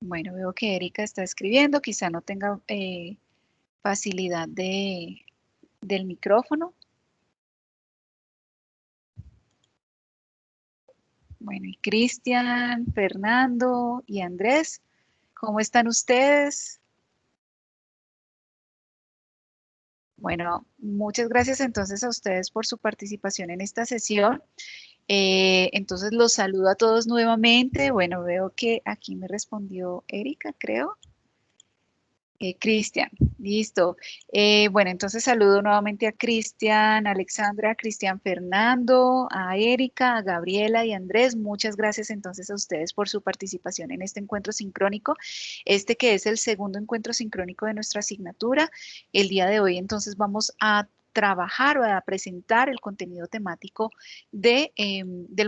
Bueno, veo que Erika está escribiendo, quizá no tenga facilidad del micrófono. Bueno, y Cristian, Fernando y Andrés, ¿cómo están ustedes? Bueno, muchas gracias entonces a ustedes por su participación en esta sesión. Entonces los saludo a todos nuevamente. Bueno, veo que aquí me respondió Erika, creo. Cristian, listo. Bueno, entonces saludo nuevamente a Cristian, Alexandra, Cristian Fernando, a Erika, a Gabriela y a Andrés. Muchas gracias entonces a ustedes por su participación en este encuentro sincrónico, este que es el segundo encuentro sincrónico de nuestra asignatura. El día de hoy entonces vamos a trabajar o a presentar el contenido temático del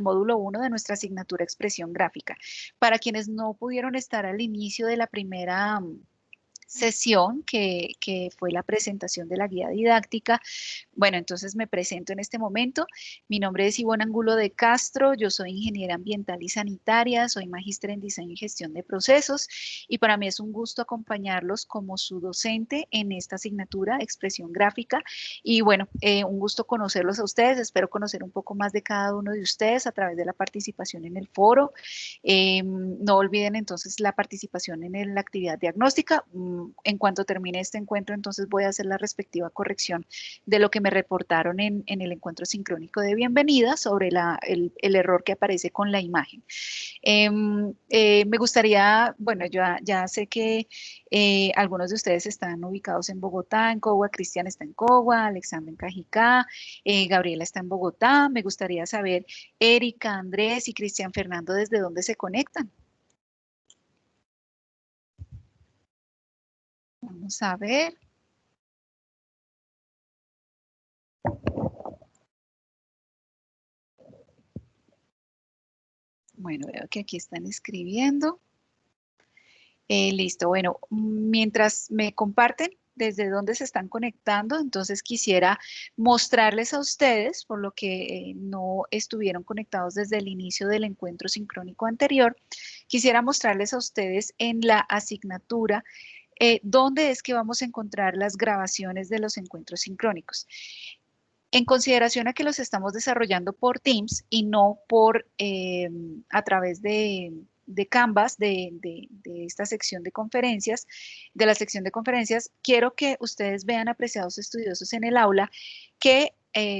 módulo 1 de nuestra asignatura Expresión Gráfica. Para quienes no pudieron estar al inicio de la primera sesión que fue la presentación de la guía didáctica. Bueno, entonces me presento en este momento. Mi nombre es Ivonne Angulo de Castro, yo soy ingeniera ambiental y sanitaria, soy magíster en diseño y gestión de procesos y para mí es un gusto acompañarlos como su docente en esta asignatura, expresión gráfica. Y bueno, un gusto conocerlos a ustedes, espero conocer un poco más de cada uno de ustedes a través de la participación en el foro. No olviden entonces la participación en la actividad diagnóstica. En cuanto termine este encuentro, entonces voy a hacer la respectiva corrección de lo que me reportaron en el encuentro sincrónico de bienvenida sobre el error que aparece con la imagen. Me gustaría, bueno, yo ya sé que algunos de ustedes están ubicados en Bogotá, en Cogua, Cristian está en Cogua, Alexandra en Cajicá, Gabriela está en Bogotá. Me gustaría saber, Erika, Andrés y Cristian Fernando, ¿desde dónde se conectan? Vamos a ver. Bueno, veo que aquí están escribiendo. Listo, bueno, mientras me comparten desde dónde se están conectando, entonces quisiera mostrarles a ustedes, por lo que no estuvieron conectados desde el inicio del encuentro sincrónico anterior, quisiera mostrarles a ustedes en la asignatura dónde es que vamos a encontrar las grabaciones de los encuentros sincrónicos. En consideración a que los estamos desarrollando por Teams y no a través de Canvas, de esta sección de conferencias, de la sección de conferencias, quiero que ustedes vean, apreciados estudiosos en el aula, que,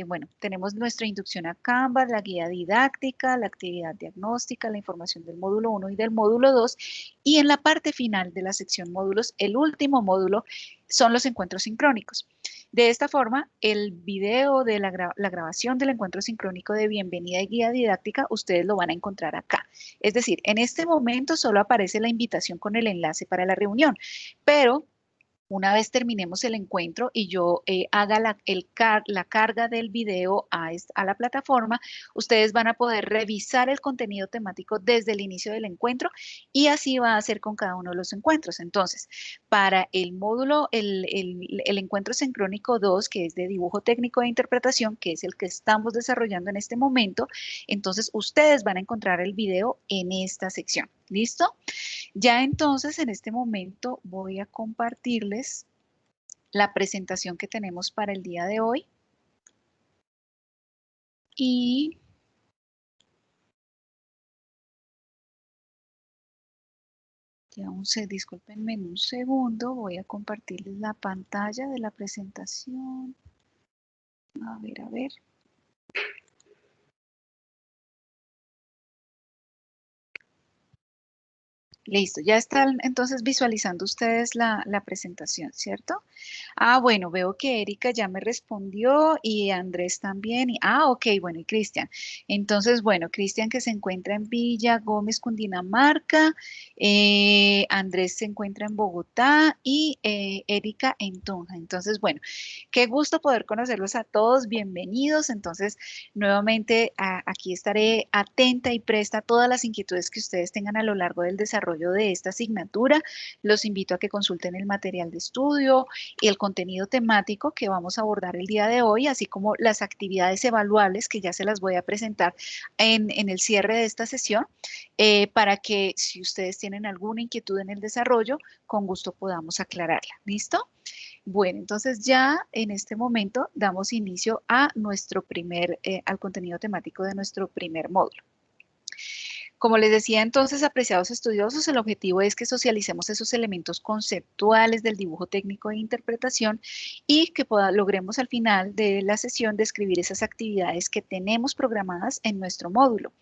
bueno, tenemos nuestra inducción a Canvas, la guía didáctica, la actividad diagnóstica, la información del módulo 1 y del módulo 2, y en la parte final de la sección módulos, el último módulo, son los encuentros sincrónicos. De esta forma, el video de la grabación del encuentro sincrónico de bienvenida y guía didáctica, ustedes lo van a encontrar acá. Es decir, en este momento solo aparece la invitación con el enlace para la reunión, pero una vez terminemos el encuentro y yo haga la carga del video a la plataforma, ustedes van a poder revisar el contenido temático desde el inicio del encuentro y así va a ser con cada uno de los encuentros. Entonces, para el módulo, el encuentro sincrónico 2, que es de dibujo técnico e interpretación, que es el que estamos desarrollando en este momento, entonces ustedes van a encontrar el video en esta sección. ¿Listo? Ya entonces, en este momento voy a compartirles la presentación que tenemos para el día de hoy. Y ya discúlpenme en un segundo, voy a compartirles la pantalla de la presentación. A ver, a ver. Listo, ya están entonces visualizando ustedes la presentación, ¿cierto? Ah, bueno, veo que Erika ya me respondió y Andrés también. Ok, bueno, y Cristian. Entonces, bueno, Cristian que se encuentra en Villa Gómez, Cundinamarca, Andrés se encuentra en Bogotá y Erika en Tunja. Entonces, bueno, qué gusto poder conocerlos a todos, bienvenidos. Entonces, nuevamente aquí estaré atenta y presta a todas las inquietudes que ustedes tengan a lo largo del desarrollo desarrollo de esta asignatura. Los invito a que consulten el material de estudio y el contenido temático que vamos a abordar el día de hoy, así como las actividades evaluables que ya se las voy a presentar en el cierre de esta sesión, para que si ustedes tienen alguna inquietud en el desarrollo, con gusto podamos aclararla. ¿Listo? Bueno, entonces ya en este momento damos inicio a al contenido temático de nuestro primer módulo. Como les decía entonces, apreciados estudiosos, el objetivo es que socialicemos esos elementos conceptuales del dibujo técnico e interpretación y que logremos al final de la sesión describir esas actividades que tenemos programadas en nuestro módulo.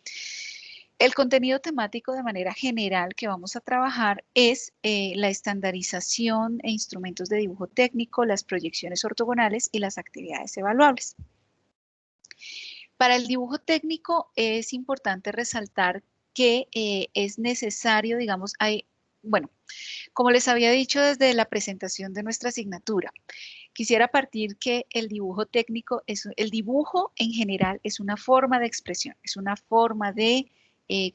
El contenido temático de manera general que vamos a trabajar es la estandarización e instrumentos de dibujo técnico, las proyecciones ortogonales y las actividades evaluables. Para el dibujo técnico es importante resaltar que es necesario, digamos, como les había dicho desde la presentación de nuestra asignatura, quisiera partir que el dibujo técnico, el dibujo en general es una forma de expresión, es una forma de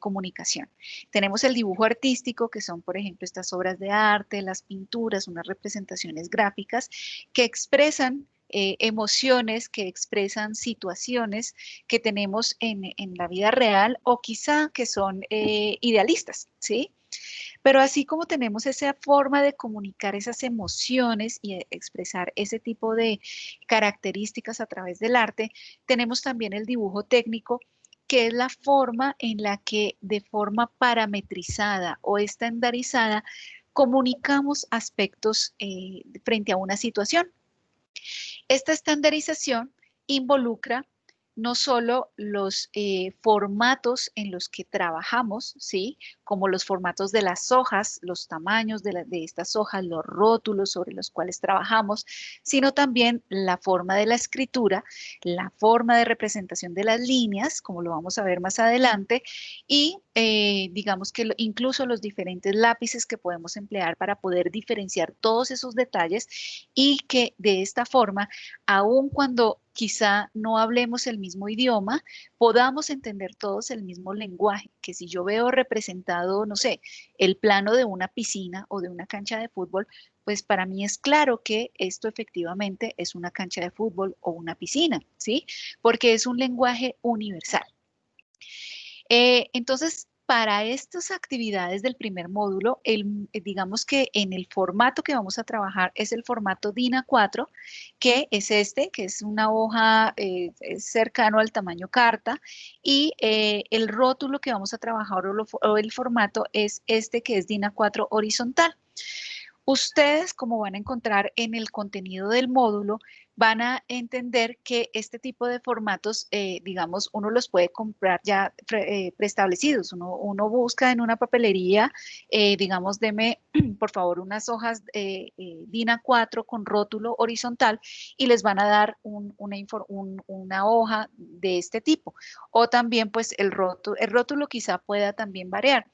comunicación. Tenemos el dibujo artístico, que son, por ejemplo, estas obras de arte, las pinturas, unas representaciones gráficas que expresan emociones, que expresan situaciones que tenemos en la vida real o quizá que son idealistas, ¿sí? Pero así como tenemos esa forma de comunicar esas emociones y expresar ese tipo de características a través del arte, tenemos también el dibujo técnico, que es la forma en la que de forma parametrizada o estandarizada comunicamos aspectos frente a una situación. Esta estandarización involucra no solo los formatos en los que trabajamos, ¿sí? Como los formatos de las hojas, los tamaños de estas hojas, los rótulos sobre los cuales trabajamos, sino también la forma de la escritura, la forma de representación de las líneas, como lo vamos a ver más adelante, y digamos que incluso los diferentes lápices que podemos emplear para poder diferenciar todos esos detalles y que de esta forma, aun cuando quizá no hablemos el mismo idioma, podamos entender todos el mismo lenguaje, que si yo veo representado, no sé, el plano de una piscina o de una cancha de fútbol, pues para mí es claro que esto efectivamente es una cancha de fútbol o una piscina, ¿sí? Porque es un lenguaje universal. Entonces, para estas actividades del primer módulo, digamos que en el formato que vamos a trabajar es el formato DIN A4, que es que es una hoja es cercano al tamaño carta, y el rótulo que vamos a trabajar o el formato es este que es DIN A4 horizontal. Ustedes, como van a encontrar en el contenido del módulo, van a entender que este tipo de formatos, digamos, uno los puede comprar ya preestablecidos. Uno busca en una papelería, digamos, deme por favor unas hojas DIN A4 con rótulo horizontal y les van a dar una hoja de este tipo. O también, pues, el rótulo quizá pueda también variar.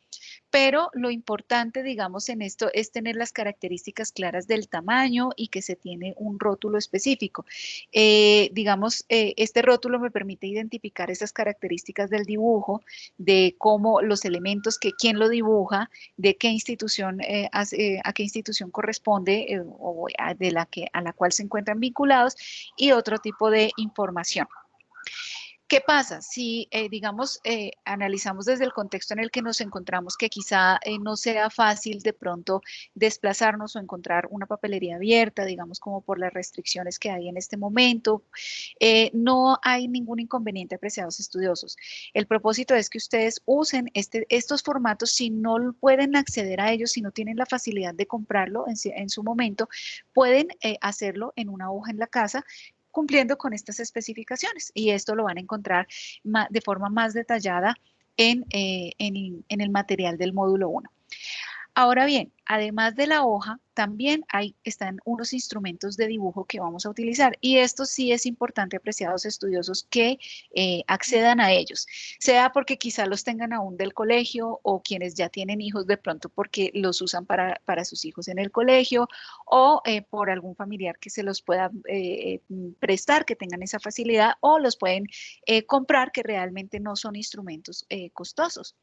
Pero lo importante, digamos, en esto es tener las características claras del tamaño y que se tiene un rótulo específico. Digamos, este rótulo me permite identificar esas características del dibujo, de cómo los elementos, quién lo dibuja, de qué institución, a qué institución corresponde o a la cual se encuentran vinculados y otro tipo de información. ¿Qué pasa? Si, digamos, analizamos desde el contexto en el que nos encontramos, que quizá no sea fácil de pronto desplazarnos o encontrar una papelería abierta, digamos, como por las restricciones que hay en este momento, no hay ningún inconveniente, apreciados estudiosos. El propósito es que ustedes usen estos formatos si no pueden acceder a ellos, si no tienen la facilidad de comprarlo en su momento, pueden hacerlo en una hoja en la casa, cumpliendo con estas especificaciones. Y esto lo van a encontrar de forma más detallada en el material del módulo 1. Ahora bien, además de la hoja, también están unos instrumentos de dibujo que vamos a utilizar y esto sí es importante, apreciados estudiosos, que accedan a ellos, sea porque quizá los tengan aún del colegio o quienes ya tienen hijos de pronto porque los usan para sus hijos en el colegio o por algún familiar que se los pueda prestar, que tengan esa facilidad o los pueden comprar, que realmente no son instrumentos costosos.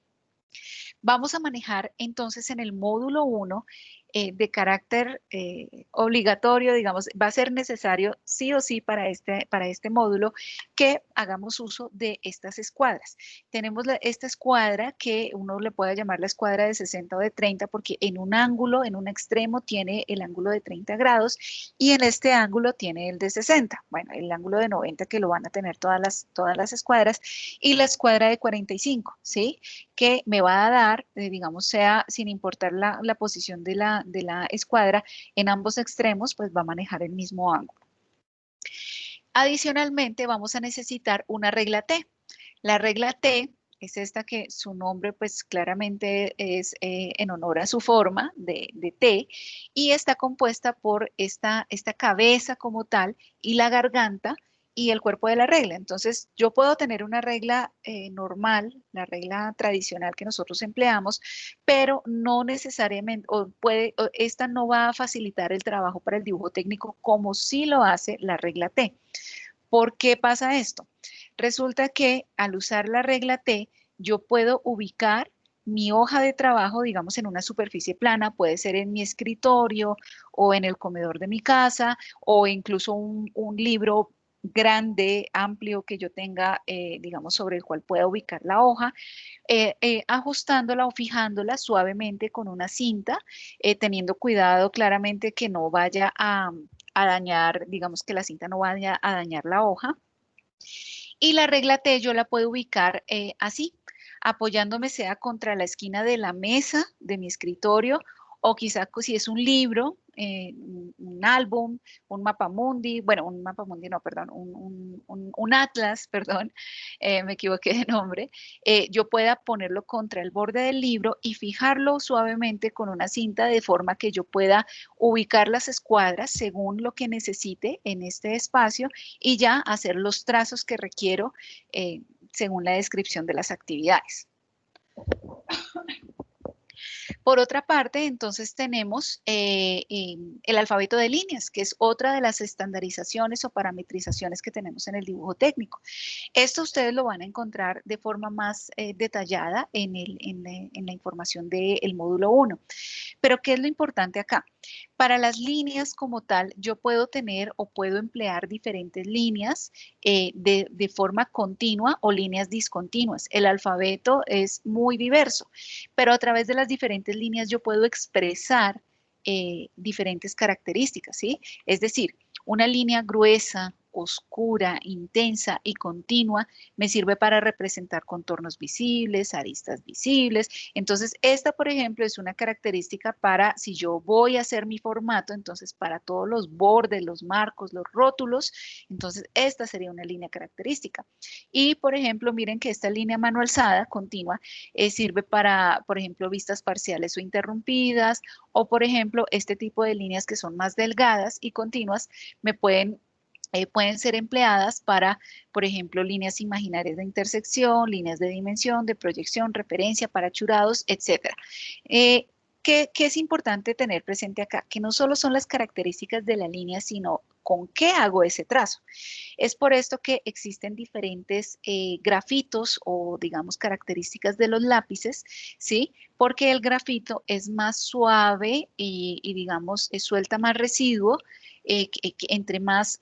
Vamos a manejar entonces en el módulo 1 de carácter obligatorio, digamos, va a ser necesario sí o sí para este módulo que hagamos uso de estas escuadras. Tenemos esta escuadra que uno le puede llamar la escuadra de 60 o de 30 porque en un ángulo, en un extremo tiene el ángulo de 30 grados y en este ángulo tiene el de 60. Bueno, el ángulo de 90 que lo van a tener todas las escuadras y la escuadra de 45, ¿sí? Que me va a dar, digamos, sea sin importar la posición de la escuadra, en ambos extremos, pues va a manejar el mismo ángulo. Adicionalmente, vamos a necesitar una regla T. La regla T es esta que su nombre pues claramente es en honor a su forma de T y está compuesta por esta cabeza como tal y la garganta y el cuerpo de la regla. Entonces yo puedo tener una regla normal, la regla tradicional que nosotros empleamos, pero no necesariamente, esta no va a facilitar el trabajo para el dibujo técnico como sí lo hace la regla T. ¿Por qué pasa esto? Resulta que al usar la regla T, yo puedo ubicar mi hoja de trabajo, digamos, en una superficie plana, puede ser en mi escritorio o en el comedor de mi casa o incluso un libro grande, amplio que yo tenga, digamos, sobre el cual pueda ubicar la hoja, ajustándola o fijándola suavemente con una cinta, teniendo cuidado claramente que no vaya a dañar, digamos que la cinta no vaya a dañar la hoja. Y la regla T yo la puedo ubicar así, apoyándome sea contra la esquina de la mesa de mi escritorio o quizás si es un libro, un álbum, un mapamundi, bueno, un mapamundi no, perdón, un atlas, perdón, me equivoqué de nombre, yo pueda ponerlo contra el borde del libro y fijarlo suavemente con una cinta de forma que yo pueda ubicar las escuadras según lo que necesite en este espacio y ya hacer los trazos que requiero según la descripción de las actividades. Por otra parte, entonces tenemos el alfabeto de líneas, que es otra de las estandarizaciones o parametrizaciones que tenemos en el dibujo técnico. Esto ustedes lo van a encontrar de forma más detallada en la información del módulo 1. Pero, ¿qué es lo importante acá? Para las líneas como tal, yo puedo tener o puedo emplear diferentes líneas de forma continua o líneas discontinuas. El alfabeto es muy diverso, pero a través de las diferentes líneas yo puedo expresar diferentes características, ¿sí? Es decir, una línea gruesa, oscura, intensa y continua me sirve para representar contornos visibles, aristas visibles. Entonces, esta, por ejemplo, es una característica para, si yo voy a hacer mi formato, entonces para todos los bordes, los marcos, los rótulos, entonces esta sería una línea característica. Y, por ejemplo, miren que esta línea mano alzada continua sirve para, por ejemplo, vistas parciales o interrumpidas, o, por ejemplo, este tipo de líneas que son más delgadas y continuas me pueden ser empleadas para, por ejemplo, líneas imaginarias de intersección, líneas de dimensión, de proyección, referencia, para churados, etc. ¿Qué es importante tener presente acá? Que no solo son las características de la línea, sino con qué hago ese trazo. Es por esto que existen diferentes grafitos o, digamos, características de los lápices, ¿sí? Porque el grafito es más suave y digamos, suelta más residuo. Entre más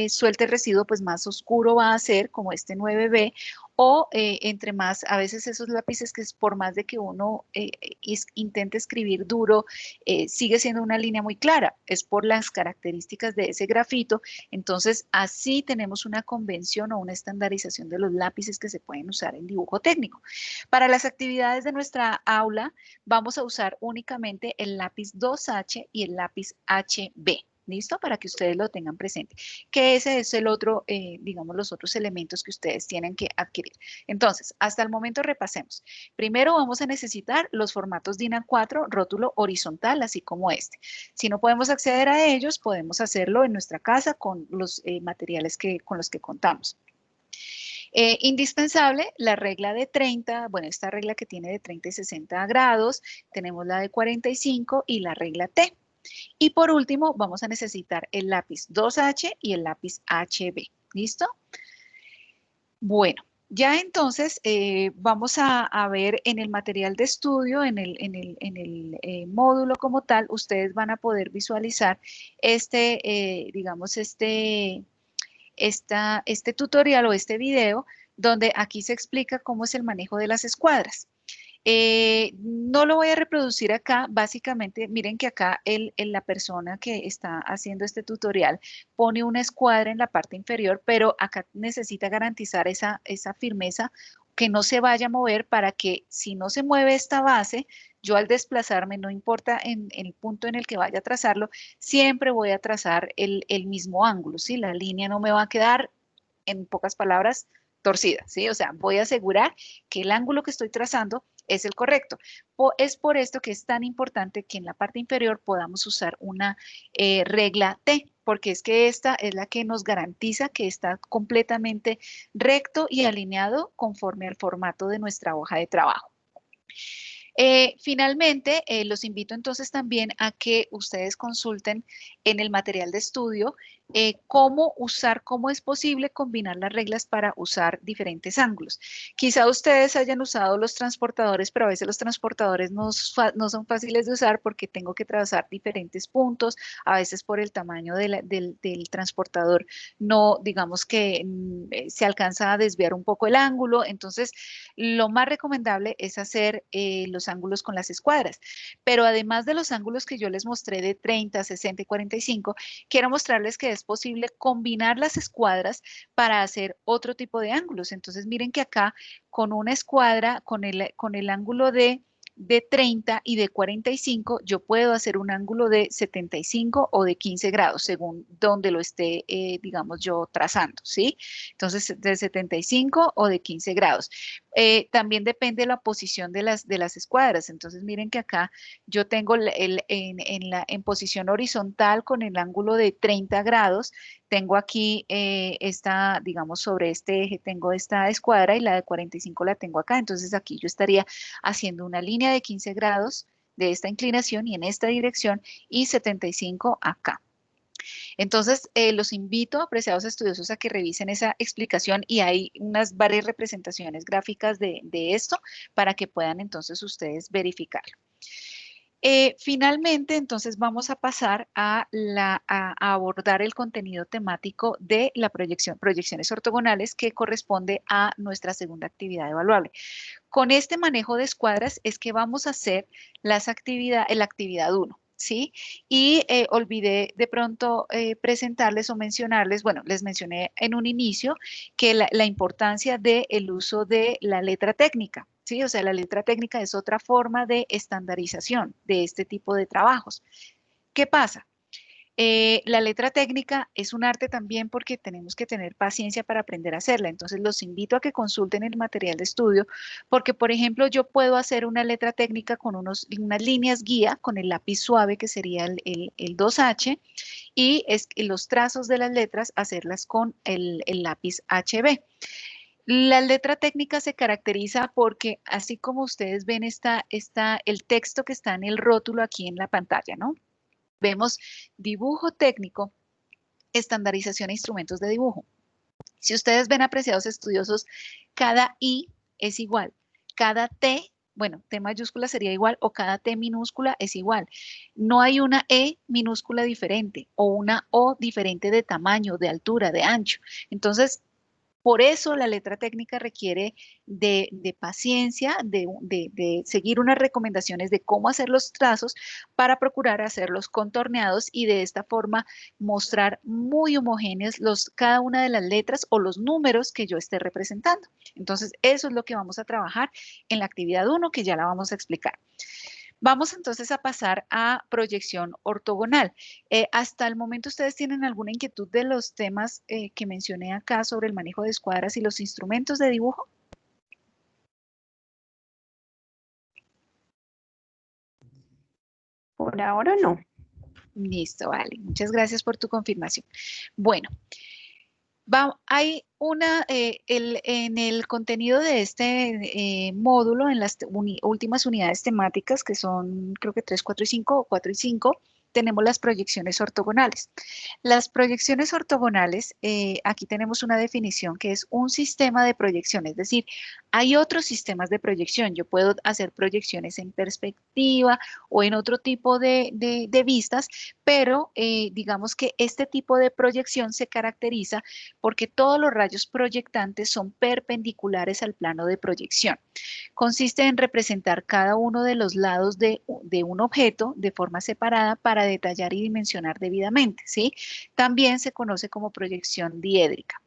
suelte el residuo, pues más oscuro va a ser, como este 9B, o entre más, a veces esos lápices que es por más de que uno intente escribir duro, sigue siendo una línea muy clara, es por las características de ese grafito. Entonces, así tenemos una convención o una estandarización de los lápices que se pueden usar en dibujo técnico. Para las actividades de nuestra aula, vamos a usar únicamente el lápiz 2H y el lápiz HB. ¿Listo? Para que ustedes lo tengan presente. Que ese es el otro, digamos, los otros elementos que ustedes tienen que adquirir. Entonces, hasta el momento repasemos. Primero vamos a necesitar los formatos DIN A4, rótulo horizontal, así como este. Si no podemos acceder a ellos, podemos hacerlo en nuestra casa con los materiales con los que contamos. Indispensable, la regla de 30, bueno, esta regla que tiene de 30 y 60 grados, tenemos la de 45 y la regla T. Y por último, vamos a necesitar el lápiz 2H y el lápiz HB. ¿Listo? Bueno, Ya entonces vamos a ver en el material de estudio, en el módulo como tal, ustedes van a poder visualizar digamos, este tutorial o este video, donde aquí se explica cómo es el manejo de las escuadras. No lo voy a reproducir acá, básicamente miren que acá la persona que está haciendo este tutorial pone una escuadra en la parte inferior, pero acá necesita garantizar esa firmeza, que no se vaya a mover para que si no se mueve esta base, yo al desplazarme, no importa en el punto en el que vaya a trazarlo, siempre voy a trazar el mismo ángulo, ¿sí? La línea no me va a quedar, en pocas palabras, torcida, ¿sí? O sea, voy a asegurar que el ángulo que estoy trazando es el correcto. Es por esto que es tan importante que en la parte inferior podamos usar una regla T, porque es que esta es la que nos garantiza que está completamente recto y alineado conforme al formato de nuestra hoja de trabajo. Finalmente, los invito entonces también a que ustedes consulten en el material de estudio cómo es posible combinar las reglas para usar diferentes ángulos. Quizá ustedes hayan usado los transportadores, pero a veces los transportadores no son fáciles de usar porque tengo que trazar diferentes puntos, a veces por el tamaño del transportador, no, digamos que se alcanza a desviar un poco el ángulo, entonces lo más recomendable es hacer los ángulos con las escuadras. Pero además de los ángulos que yo les mostré de 30, 60 y 45, quiero mostrarles que es posible combinar las escuadras para hacer otro tipo de ángulos. Entonces miren que acá con una escuadra, con el ángulo de 30 y de 45, yo puedo hacer un ángulo de 75 o de 15 grados, según donde lo esté, digamos, yo trazando, ¿sí? Entonces, de 75 o de 15 grados. También depende de la posición de las escuadras. Entonces, miren que acá yo tengo en posición horizontal con el ángulo de 30 grados, tengo aquí digamos, sobre este eje tengo esta escuadra y la de 45 la tengo acá. Entonces, aquí yo estaría haciendo una línea de 15 grados de esta inclinación y en esta dirección y 75 acá. Entonces, los invito, apreciados estudiosos, a que revisen esa explicación y hay varias representaciones gráficas de esto para que puedan entonces ustedes verificarlo. Finalmente, entonces vamos a pasar a abordar el contenido temático de la proyecciones ortogonales, que corresponde a nuestra segunda actividad evaluable. Con este manejo de escuadras es que vamos a hacer la actividad 1. ¿Sí? Y olvidé de pronto presentarles o mencionarles, bueno, les mencioné en un inicio que la importancia del uso de la letra técnica, ¿sí? O sea, la letra técnica es otra forma de estandarización de este tipo de trabajos. ¿Qué pasa? La letra técnica es un arte también porque tenemos que tener paciencia para aprender a hacerla. Entonces, los invito a que consulten el material de estudio porque, por ejemplo, yo puedo hacer una letra técnica con unas líneas guía con el lápiz suave, que sería el 2H, y los trazos de las letras hacerlas con el lápiz HB. La letra técnica se caracteriza porque, así como ustedes ven, está el texto que está en el rótulo aquí en la pantalla, ¿no? Vemos dibujo técnico, estandarización e instrumentos de dibujo. Si ustedes ven, apreciados estudiosos, cada I es igual, cada T, bueno, T mayúscula sería igual o cada T minúscula es igual. No hay una E minúscula diferente o una O diferente de tamaño, de altura, de ancho. Entonces, por eso la letra técnica requiere de paciencia, de seguir unas recomendaciones de cómo hacer los trazos para procurar hacerlos contorneados y de esta forma mostrar muy homogéneos cada una de las letras o los números que yo esté representando. Entonces, eso es lo que vamos a trabajar en la actividad 1, que ya la vamos a explicar. Vamos entonces a pasar a proyección ortogonal. Hasta el momento, ¿ustedes tienen alguna inquietud de los temas que mencioné acá sobre el manejo de escuadras y los instrumentos de dibujo? Por ahora no. Listo, vale. Muchas gracias por tu confirmación. Bueno, hay en el contenido de este módulo, en las últimas unidades temáticas, que son creo que 3, 4 y 5, o 4 y 5, tenemos las proyecciones ortogonales. Las proyecciones ortogonales, aquí tenemos una definición que es un sistema de proyección, es decir, hay otros sistemas de proyección. Yo puedo hacer proyecciones en perspectiva o en otro tipo de vistas, pero digamos que este tipo de proyección se caracteriza porque todos los rayos proyectantes son perpendiculares al plano de proyección. Consiste en representar cada uno de los lados de un objeto de forma separada para detallar y dimensionar debidamente, ¿sí? También se conoce como proyección diédrica.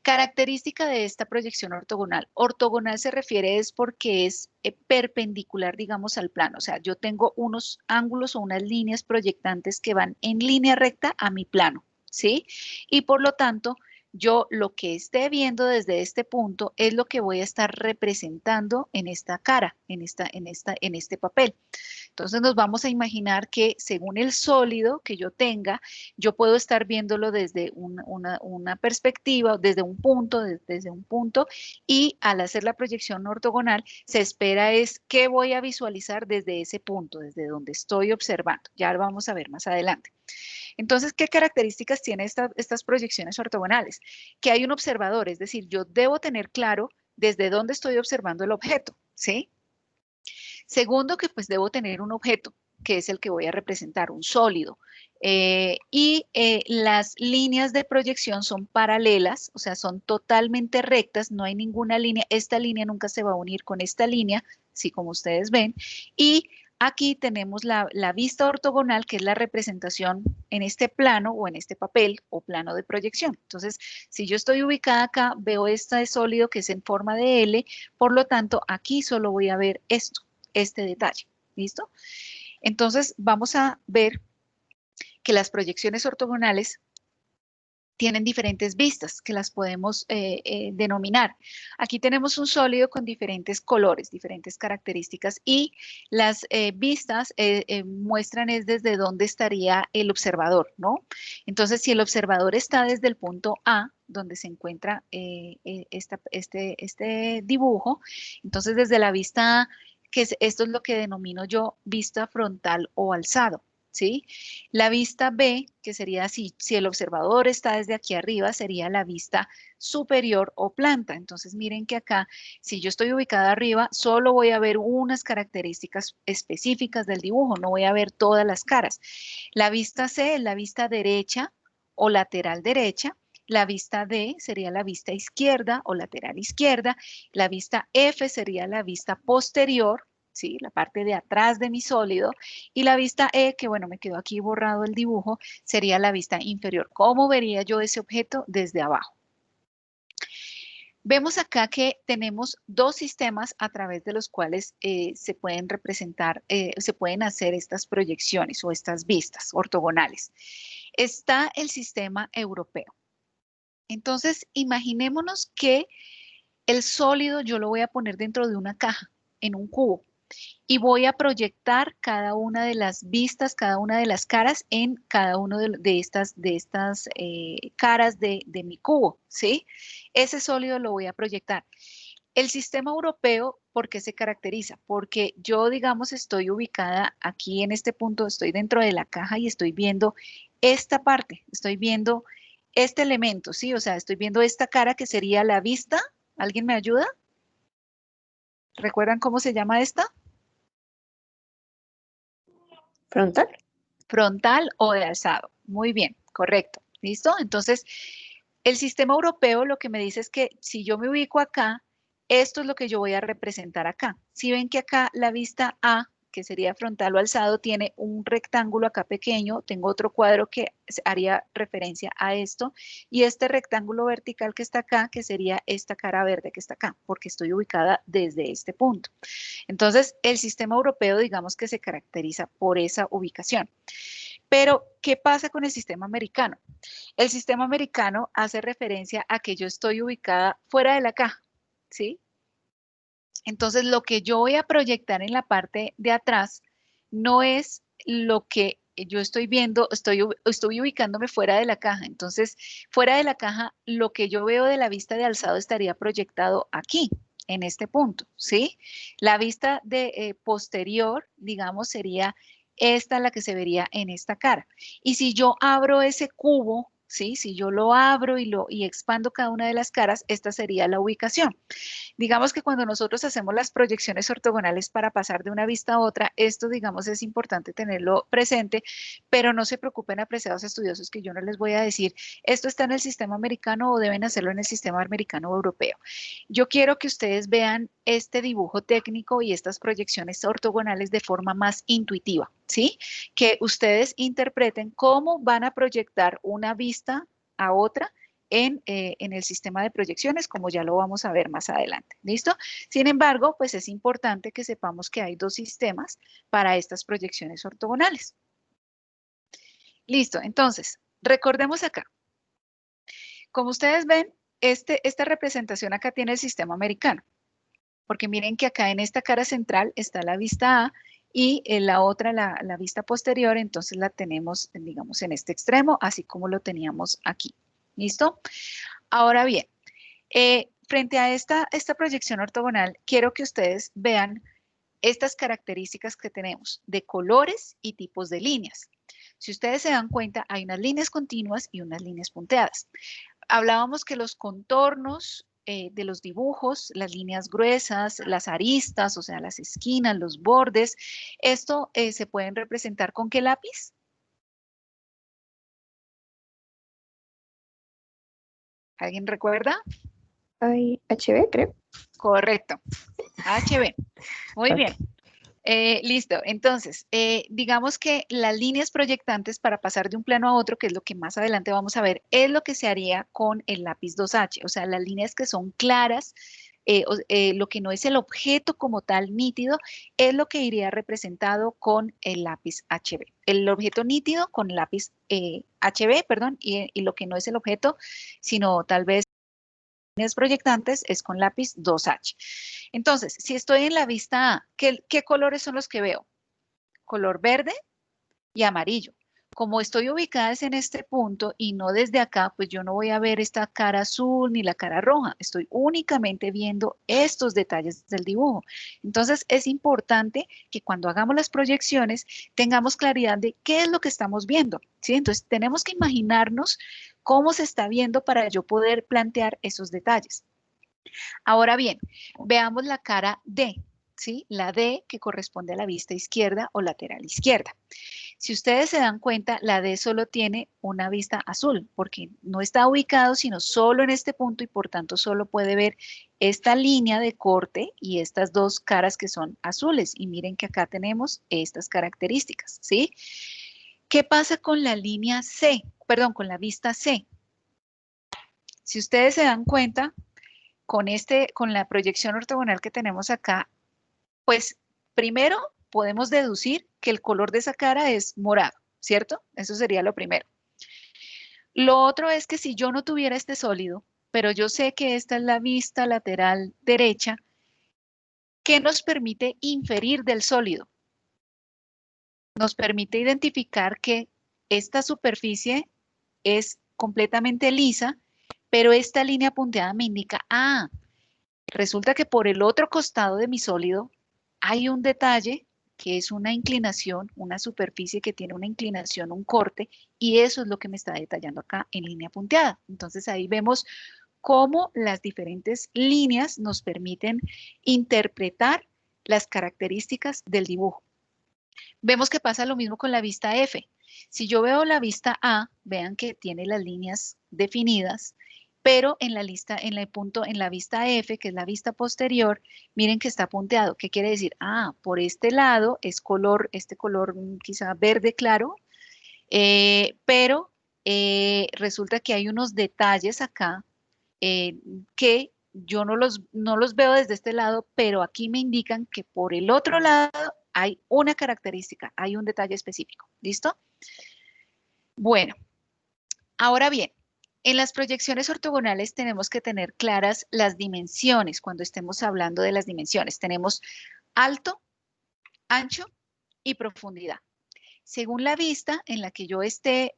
Característica de esta proyección ortogonal. Ortogonal se refiere es porque es perpendicular, digamos, al plano. O sea, yo tengo unos ángulos o unas líneas proyectantes que van en línea recta a mi plano, ¿sí? Y por lo tanto, yo lo que esté viendo desde este punto es lo que voy a estar representando en esta cara, en este papel. Entonces nos vamos a imaginar que según el sólido que yo tenga, yo puedo estar viéndolo desde una perspectiva, desde un punto, y al hacer la proyección ortogonal, se espera es qué voy a visualizar desde ese punto, desde donde estoy observando. Ya lo vamos a ver más adelante. Entonces, ¿qué características tienen estas proyecciones ortogonales? Que hay un observador, es decir, yo debo tener claro desde dónde estoy observando el objeto, ¿sí? Segundo, que pues debo tener un objeto, que es el que voy a representar, un sólido. Las líneas de proyección son paralelas, o sea, son totalmente rectas, no hay ninguna línea, esta línea nunca se va a unir con esta línea, así como ustedes ven, y aquí tenemos la vista ortogonal, que es la representación en este plano o en este papel o plano de proyección. Entonces, si yo estoy ubicada acá, veo este sólido que es en forma de L, por lo tanto, aquí solo voy a ver este detalle. ¿Listo? Entonces, vamos a ver que las proyecciones ortogonales tienen diferentes vistas que las podemos denominar. Aquí tenemos un sólido con diferentes colores, diferentes características y las vistas muestran es desde dónde estaría el observador, ¿no? Entonces, si el observador está desde el punto A, donde se encuentra este dibujo, entonces desde la vista A, esto es lo que denomino yo vista frontal o alzado. ¿Sí? La vista B, que sería si el observador está desde aquí arriba, sería la vista superior o planta. Entonces miren que acá, si yo estoy ubicada arriba, solo voy a ver unas características específicas del dibujo, no voy a ver todas las caras. La vista C es la vista derecha o lateral derecha. La vista D sería la vista izquierda o lateral izquierda. La vista F sería la vista posterior, ¿sí? La parte de atrás de mi sólido. Y la vista E, que bueno, me quedó aquí borrado el dibujo, sería la vista inferior. ¿Cómo vería yo ese objeto desde abajo? Vemos acá que tenemos dos sistemas a través de los cuales se pueden representar, se pueden hacer estas proyecciones o estas vistas ortogonales. Está el sistema europeo. Entonces, imaginémonos que el sólido yo lo voy a poner dentro de una caja, en un cubo, y voy a proyectar cada una de las vistas, cada una de las caras en cada una de estas caras de mi cubo, ¿sí? Ese sólido lo voy a proyectar. El sistema europeo, ¿por qué se caracteriza? Porque yo, digamos, estoy ubicada aquí en este punto, estoy dentro de la caja y estoy viendo esta parte, estoy viendo este elemento, ¿sí? O sea, estoy viendo esta cara que sería la vista. ¿Alguien me ayuda? ¿Recuerdan cómo se llama esta? ¿Frontal? Frontal o de alzado. Muy bien, correcto. ¿Listo? Entonces, el sistema europeo lo que me dice es que si yo me ubico acá, esto es lo que yo voy a representar acá. Si ven que acá la vista A, que sería frontal o alzado, tiene un rectángulo acá pequeño, tengo otro cuadro que haría referencia a esto, y este rectángulo vertical que está acá, que sería esta cara verde que está acá, porque estoy ubicada desde este punto. Entonces, el sistema europeo, digamos que se caracteriza por esa ubicación. Pero, ¿qué pasa con el sistema americano? El sistema americano hace referencia a que yo estoy ubicada fuera de la caja, ¿sí? Entonces, lo que yo voy a proyectar en la parte de atrás no es lo que yo estoy viendo, estoy ubicándome fuera de la caja. Entonces, fuera de la caja, lo que yo veo de la vista de alzado estaría proyectado aquí, en este punto, ¿sí? La vista de posterior, digamos, sería esta es la que se vería en esta cara. Y si yo abro ese cubo, ¿sí? Si yo lo abro y expando cada una de las caras, esta sería la ubicación. Digamos que cuando nosotros hacemos las proyecciones ortogonales para pasar de una vista a otra, esto, digamos, es importante tenerlo presente, pero no se preocupen, apreciados estudiosos, que yo no les voy a decir, esto está en el sistema americano o deben hacerlo en el sistema americano o europeo. Yo quiero que ustedes vean este dibujo técnico y estas proyecciones ortogonales de forma más intuitiva, ¿sí? Que ustedes interpreten cómo van a proyectar una vista a otra en el sistema de proyecciones, como ya lo vamos a ver más adelante. ¿Listo? Sin embargo, pues es importante que sepamos que hay dos sistemas para estas proyecciones ortogonales. Listo, entonces, recordemos acá. Como ustedes ven, esta representación acá tiene el sistema americano, porque miren que acá en esta cara central está la vista A y en la otra, la vista posterior, entonces la tenemos, digamos, en este extremo, así como lo teníamos aquí. ¿Listo? Ahora bien, frente a esta proyección ortogonal, quiero que ustedes vean estas características que tenemos de colores y tipos de líneas. Si ustedes se dan cuenta, hay unas líneas continuas y unas líneas punteadas. Hablábamos que los contornos de los dibujos, las líneas gruesas, las aristas, o sea, las esquinas, los bordes, esto se pueden representar ¿con qué lápiz? ¿Alguien recuerda? Hay HB, creo. Correcto, HB. Muy Ok. bien. Listo, entonces, digamos que las líneas proyectantes para pasar de un plano a otro, que es lo que más adelante vamos a ver, es lo que se haría con el lápiz 2H, o sea, las líneas que son claras, lo que no es el objeto como tal nítido, es lo que iría representado con el lápiz HB. El objeto nítido con lápiz HB, perdón, y lo que no es el objeto, sino tal vez líneas proyectantes es con lápiz 2H. Entonces, si estoy en la vista A, ¿qué colores son los que veo? Color verde y amarillo. Como estoy ubicada en este punto y no desde acá, pues yo no voy a ver esta cara azul ni la cara roja. Estoy únicamente viendo estos detalles del dibujo. Entonces, es importante que cuando hagamos las proyecciones tengamos claridad de qué es lo que estamos viendo, ¿sí? Entonces, tenemos que imaginarnos cómo se está viendo para yo poder plantear esos detalles. Ahora bien, veamos la cara D, ¿sí? La D que corresponde a la vista izquierda o lateral izquierda. Si ustedes se dan cuenta, la D solo tiene una vista azul, porque no está ubicado sino solo en este punto y por tanto solo puede ver esta línea de corte y estas dos caras que son azules. Y miren que acá tenemos estas características, ¿sí? ¿Qué pasa con la línea C? Perdón, con la vista C. Si ustedes se dan cuenta, con la proyección ortogonal que tenemos acá, pues primero podemos deducir que el color de esa cara es morado, ¿cierto? Eso sería lo primero. Lo otro es que si yo no tuviera este sólido, pero yo sé que esta es la vista lateral derecha, ¿qué nos permite inferir del sólido? Nos permite identificar que esta superficie es completamente lisa, pero esta línea punteada me indica, resulta que por el otro costado de mi sólido hay un detalle que es una inclinación, una superficie que tiene una inclinación, un corte, y eso es lo que me está detallando acá en línea punteada. Entonces ahí vemos cómo las diferentes líneas nos permiten interpretar las características del dibujo. Vemos que pasa lo mismo con la vista F. Si yo veo la vista A, vean que tiene las líneas definidas, pero en la lista, en la vista F, que es la vista posterior, miren que está punteado. ¿Qué quiere decir? Por este lado es color, este color quizá verde claro, pero resulta que hay unos detalles acá que yo no los veo desde este lado, pero aquí me indican que por el otro lado hay una característica, hay un detalle específico. ¿Listo? Bueno, ahora bien, en las proyecciones ortogonales tenemos que tener claras las dimensiones cuando estemos hablando de las dimensiones. Tenemos alto, ancho y profundidad. Según la vista en la que yo esté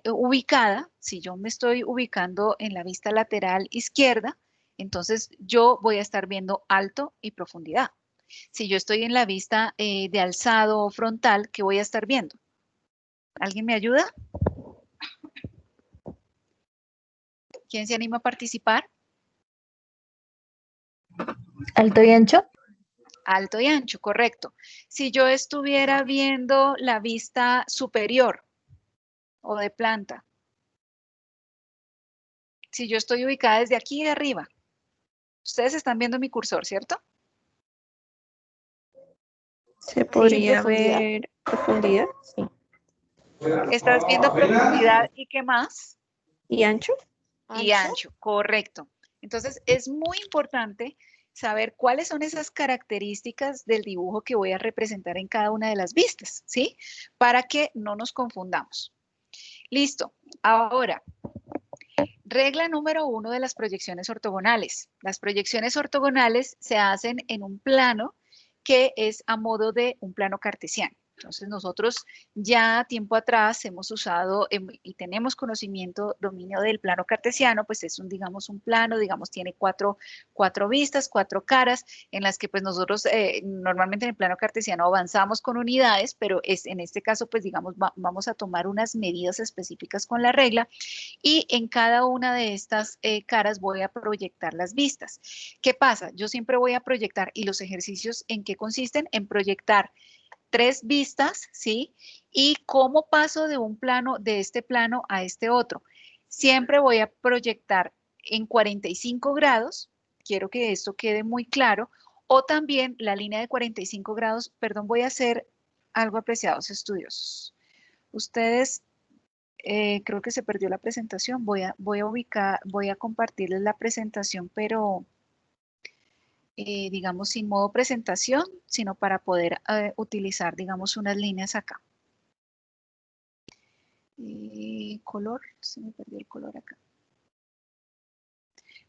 ubicada, si yo me estoy ubicando en la vista lateral izquierda, entonces yo voy a estar viendo alto y profundidad. Si yo estoy en la vista de alzado o frontal, ¿qué voy a estar viendo? ¿Alguien me ayuda? ¿Quién se anima a participar? Alto y ancho. Alto y ancho, correcto. Si yo estuviera viendo la vista superior o de planta, si yo estoy ubicada desde aquí de arriba, ustedes están viendo mi cursor, ¿cierto? Se Sí, podría profundidad. ver profundidad, sí. Estás viendo profundidad y qué más? ¿Y ancho? Y ancho, correcto. Entonces, es muy importante saber cuáles son esas características del dibujo que voy a representar en cada una de las vistas, ¿sí? Para que no nos confundamos. Listo. Ahora, regla número 1 de las proyecciones ortogonales. Las proyecciones ortogonales se hacen en un plano que es a modo de un plano cartesiano. Entonces nosotros ya tiempo atrás hemos usado y tenemos conocimiento, dominio del plano cartesiano, pues es un, digamos, un plano, digamos, tiene cuatro vistas, cuatro caras, en las que pues nosotros normalmente en el plano cartesiano avanzamos con unidades, pero en este caso pues digamos vamos a tomar unas medidas específicas con la regla y en cada una de estas caras voy a proyectar las vistas. ¿Qué pasa? Yo siempre voy a proyectar, y los ejercicios en qué consisten, en proyectar 3 vistas, ¿sí? Y cómo paso de un plano, de este plano a este otro. Siempre voy a proyectar en 45 grados, quiero que esto quede muy claro, o también la línea de 45 grados, perdón, voy a hacer algo, apreciados estudiosos. Ustedes creo que se perdió la presentación. Voy a compartirles la presentación, pero digamos sin modo presentación, sino para poder utilizar, digamos, unas líneas acá. Color, se me perdió el color acá.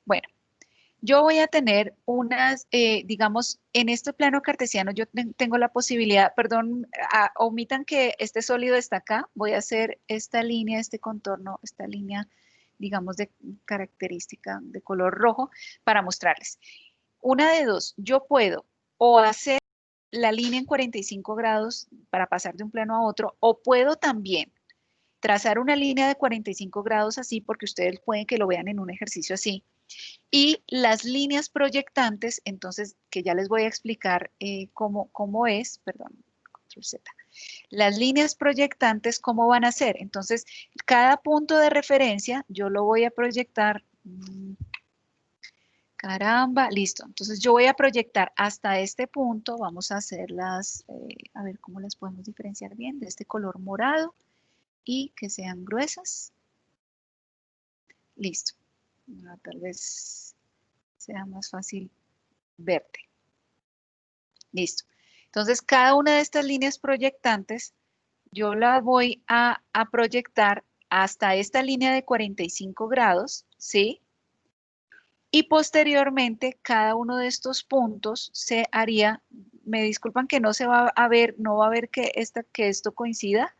Bueno, yo voy a tener unas, digamos, en este plano cartesiano yo tengo la posibilidad, perdón, omitan que este sólido está acá, voy a hacer esta línea, este contorno, esta línea, digamos, de característica de color rojo para mostrarles. Una de dos, yo puedo o hacer la línea en 45 grados para pasar de un plano a otro, o puedo también trazar una línea de 45 grados así, porque ustedes pueden que lo vean en un ejercicio así, y las líneas proyectantes, entonces, que ya les voy a explicar cómo es, perdón, control Z. Las líneas proyectantes, ¿cómo van a ser? Entonces, cada punto de referencia, yo lo voy a proyectar, caramba, listo. Entonces, yo voy a proyectar hasta este punto, vamos a hacerlas, a ver cómo las podemos diferenciar bien, de este color morado, y que sean gruesas. Listo. Tal vez sea más fácil verte. Listo. Entonces, cada una de estas líneas proyectantes, yo la voy a proyectar hasta esta línea de 45 grados, ¿sí? Y posteriormente, cada uno de estos puntos se haría, me disculpan que no se va a ver, no va a ver que esto coincida,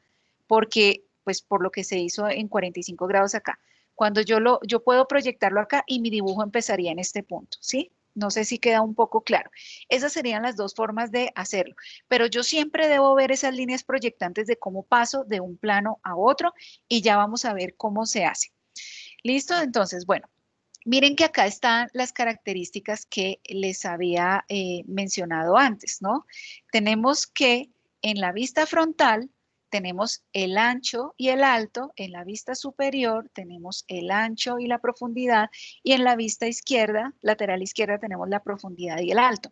porque, pues, por lo que se hizo en 45 grados acá. Cuando yo puedo proyectarlo acá y mi dibujo empezaría en este punto, ¿sí? No sé si queda un poco claro. Esas serían las dos formas de hacerlo, pero yo siempre debo ver esas líneas proyectantes de cómo paso de un plano a otro y ya vamos a ver cómo se hace. ¿Listo? Entonces, bueno, miren que acá están las características que les había mencionado antes, ¿no? Tenemos que en la vista frontal tenemos el ancho y el alto, en la vista superior tenemos el ancho y la profundidad, y en la vista izquierda, lateral izquierda, tenemos la profundidad y el alto.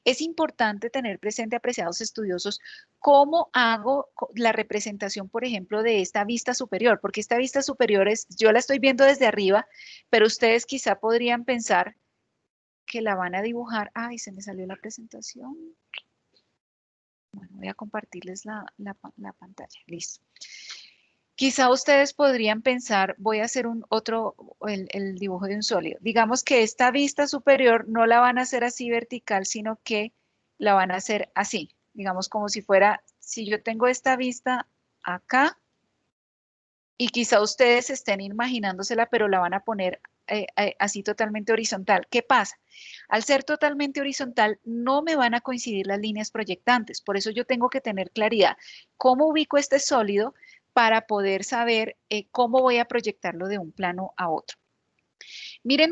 Es importante tener presente, apreciados estudiosos, cómo hago la representación, por ejemplo, de esta vista superior, porque esta vista superior yo la estoy viendo desde arriba, pero ustedes quizá podrían pensar que la van a dibujar. Ay, se me salió la presentación. Bueno, voy a compartirles la pantalla. Listo. Quizá ustedes podrían pensar, voy a hacer el dibujo de un sólido. Digamos que esta vista superior no la van a hacer así vertical, sino que la van a hacer así. Digamos como si fuera, si yo tengo esta vista acá, y quizá ustedes estén imaginándosela, pero la van a poner así totalmente horizontal. ¿Qué pasa? Al ser totalmente horizontal, no me van a coincidir las líneas proyectantes. Por eso yo tengo que tener claridad cómo ubico este sólido para poder saber cómo voy a proyectarlo de un plano a otro. Miren,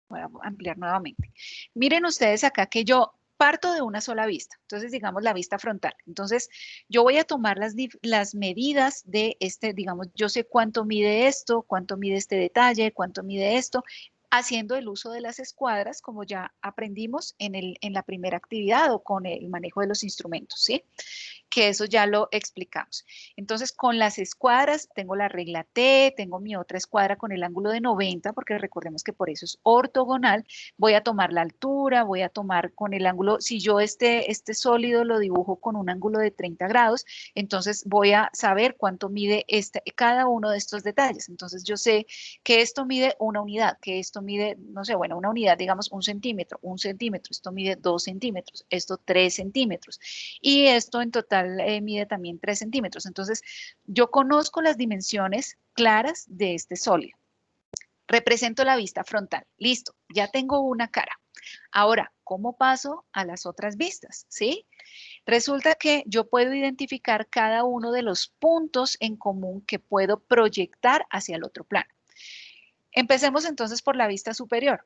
voy a ampliar nuevamente. Miren ustedes acá que yo parto de una sola vista. Entonces, digamos la vista frontal. Entonces, yo voy a tomar las medidas de este, digamos, yo sé cuánto mide esto, cuánto mide este detalle, cuánto mide esto, haciendo el uso de las escuadras, como ya aprendimos en la primera actividad o con el manejo de los instrumentos, ¿sí? Que eso ya lo explicamos. Entonces, con las escuadras, tengo la regla T, tengo mi otra escuadra con el ángulo de 90, porque recordemos que por eso es ortogonal. Voy a tomar la altura, voy a tomar con el ángulo, si yo este sólido lo dibujo con un ángulo de 30 grados, entonces voy a saber cuánto mide cada uno de estos detalles. Entonces, yo sé que esto mide una unidad, que esto mide, no sé, bueno, una unidad, digamos, un centímetro, esto mide 2 centímetros, esto 3 centímetros, y esto en total mide también 3 centímetros. Entonces, yo conozco las dimensiones claras de este sólido. Represento la vista frontal. Listo, ya tengo una cara. Ahora, ¿cómo paso a las otras vistas? ¿Sí? Resulta que yo puedo identificar cada uno de los puntos en común que puedo proyectar hacia el otro plano. Empecemos entonces por la vista superior.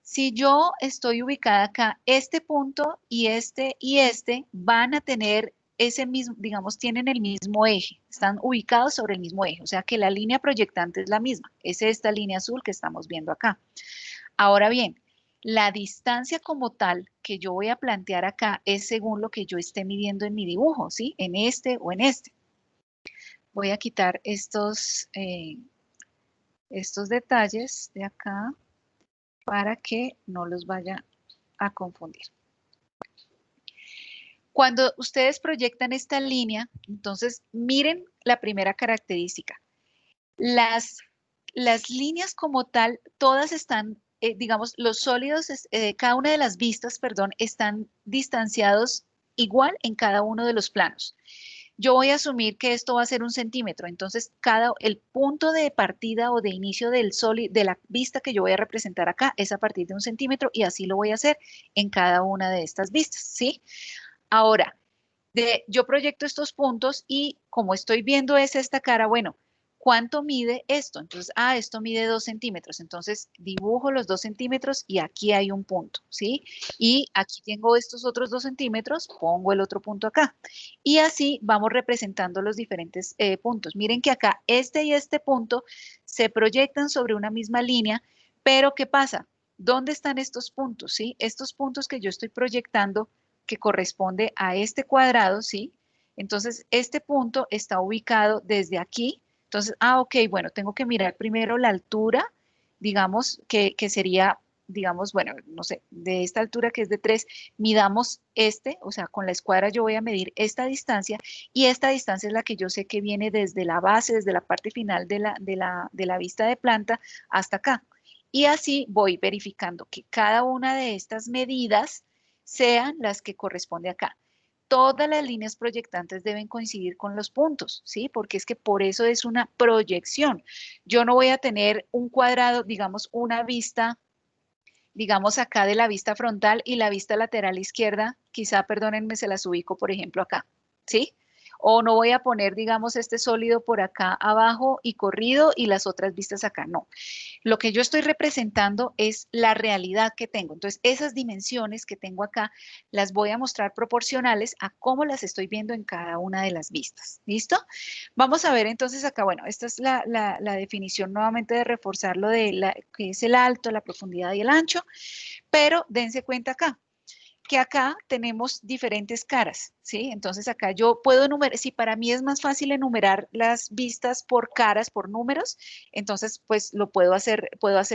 Si yo estoy ubicada acá, este punto y este van a tener ese mismo, digamos, tienen el mismo eje, están ubicados sobre el mismo eje, o sea que la línea proyectante es la misma, es esta línea azul que estamos viendo acá. Ahora bien, la distancia como tal que yo voy a plantear acá es según lo que yo esté midiendo en mi dibujo, ¿sí? En este o en este. Voy a quitar estos detalles de acá para que no los vaya a confundir. Cuando ustedes proyectan esta línea, entonces miren la primera característica. Las líneas como tal, todas están, digamos, los sólidos, cada una de las vistas, perdón, están distanciados igual en cada uno de los planos. Yo voy a asumir que esto va a ser 1 centímetro, entonces el punto de partida o de inicio de la vista que yo voy a representar acá es a partir de 1 centímetro y así lo voy a hacer en cada una de estas vistas, ¿sí? Ahora, yo proyecto estos puntos y como estoy viendo es esta cara, bueno, ¿cuánto mide esto? Entonces, esto mide 2 centímetros. Entonces, dibujo los 2 centímetros y aquí hay un punto, ¿sí? Y aquí tengo estos otros 2 centímetros, pongo el otro punto acá. Y así vamos representando los diferentes puntos. Miren que acá este y este punto se proyectan sobre una misma línea, pero ¿qué pasa? ¿Dónde están estos puntos, sí? Estos puntos que yo estoy proyectando que corresponde a este cuadrado, ¿sí? Entonces, este punto está ubicado desde aquí. Entonces, ok, bueno, tengo que mirar primero la altura, digamos, que sería, digamos, bueno, no sé, de esta altura que es de 3, midamos o sea, con la escuadra yo voy a medir esta distancia y esta distancia es la que yo sé que viene desde la base, desde la parte final de la vista de planta hasta acá. Y así voy verificando que cada una de estas medidas sean las que corresponde acá. Todas las líneas proyectantes deben coincidir con los puntos, ¿sí? Porque es que por eso es una proyección. Yo no voy a tener un cuadrado, digamos, una vista, digamos acá de la vista frontal y la vista lateral izquierda, quizá, perdónenme, se las ubico, por ejemplo, acá, ¿sí? O no voy a poner, digamos, este sólido por acá abajo y corrido y las otras vistas acá, no. Lo que yo estoy representando es la realidad que tengo. Entonces, esas dimensiones que tengo acá las voy a mostrar proporcionales a cómo las estoy viendo en cada una de las vistas. ¿Listo? Vamos a ver entonces acá, bueno, esta es la definición nuevamente de reforzar lo de que es el alto, la profundidad y el ancho, pero dense cuenta acá que acá tenemos diferentes caras, ¿sí? Entonces acá yo puedo enumerar, si para mí es más fácil enumerar las vistas por caras, por números, entonces pues puedo hacer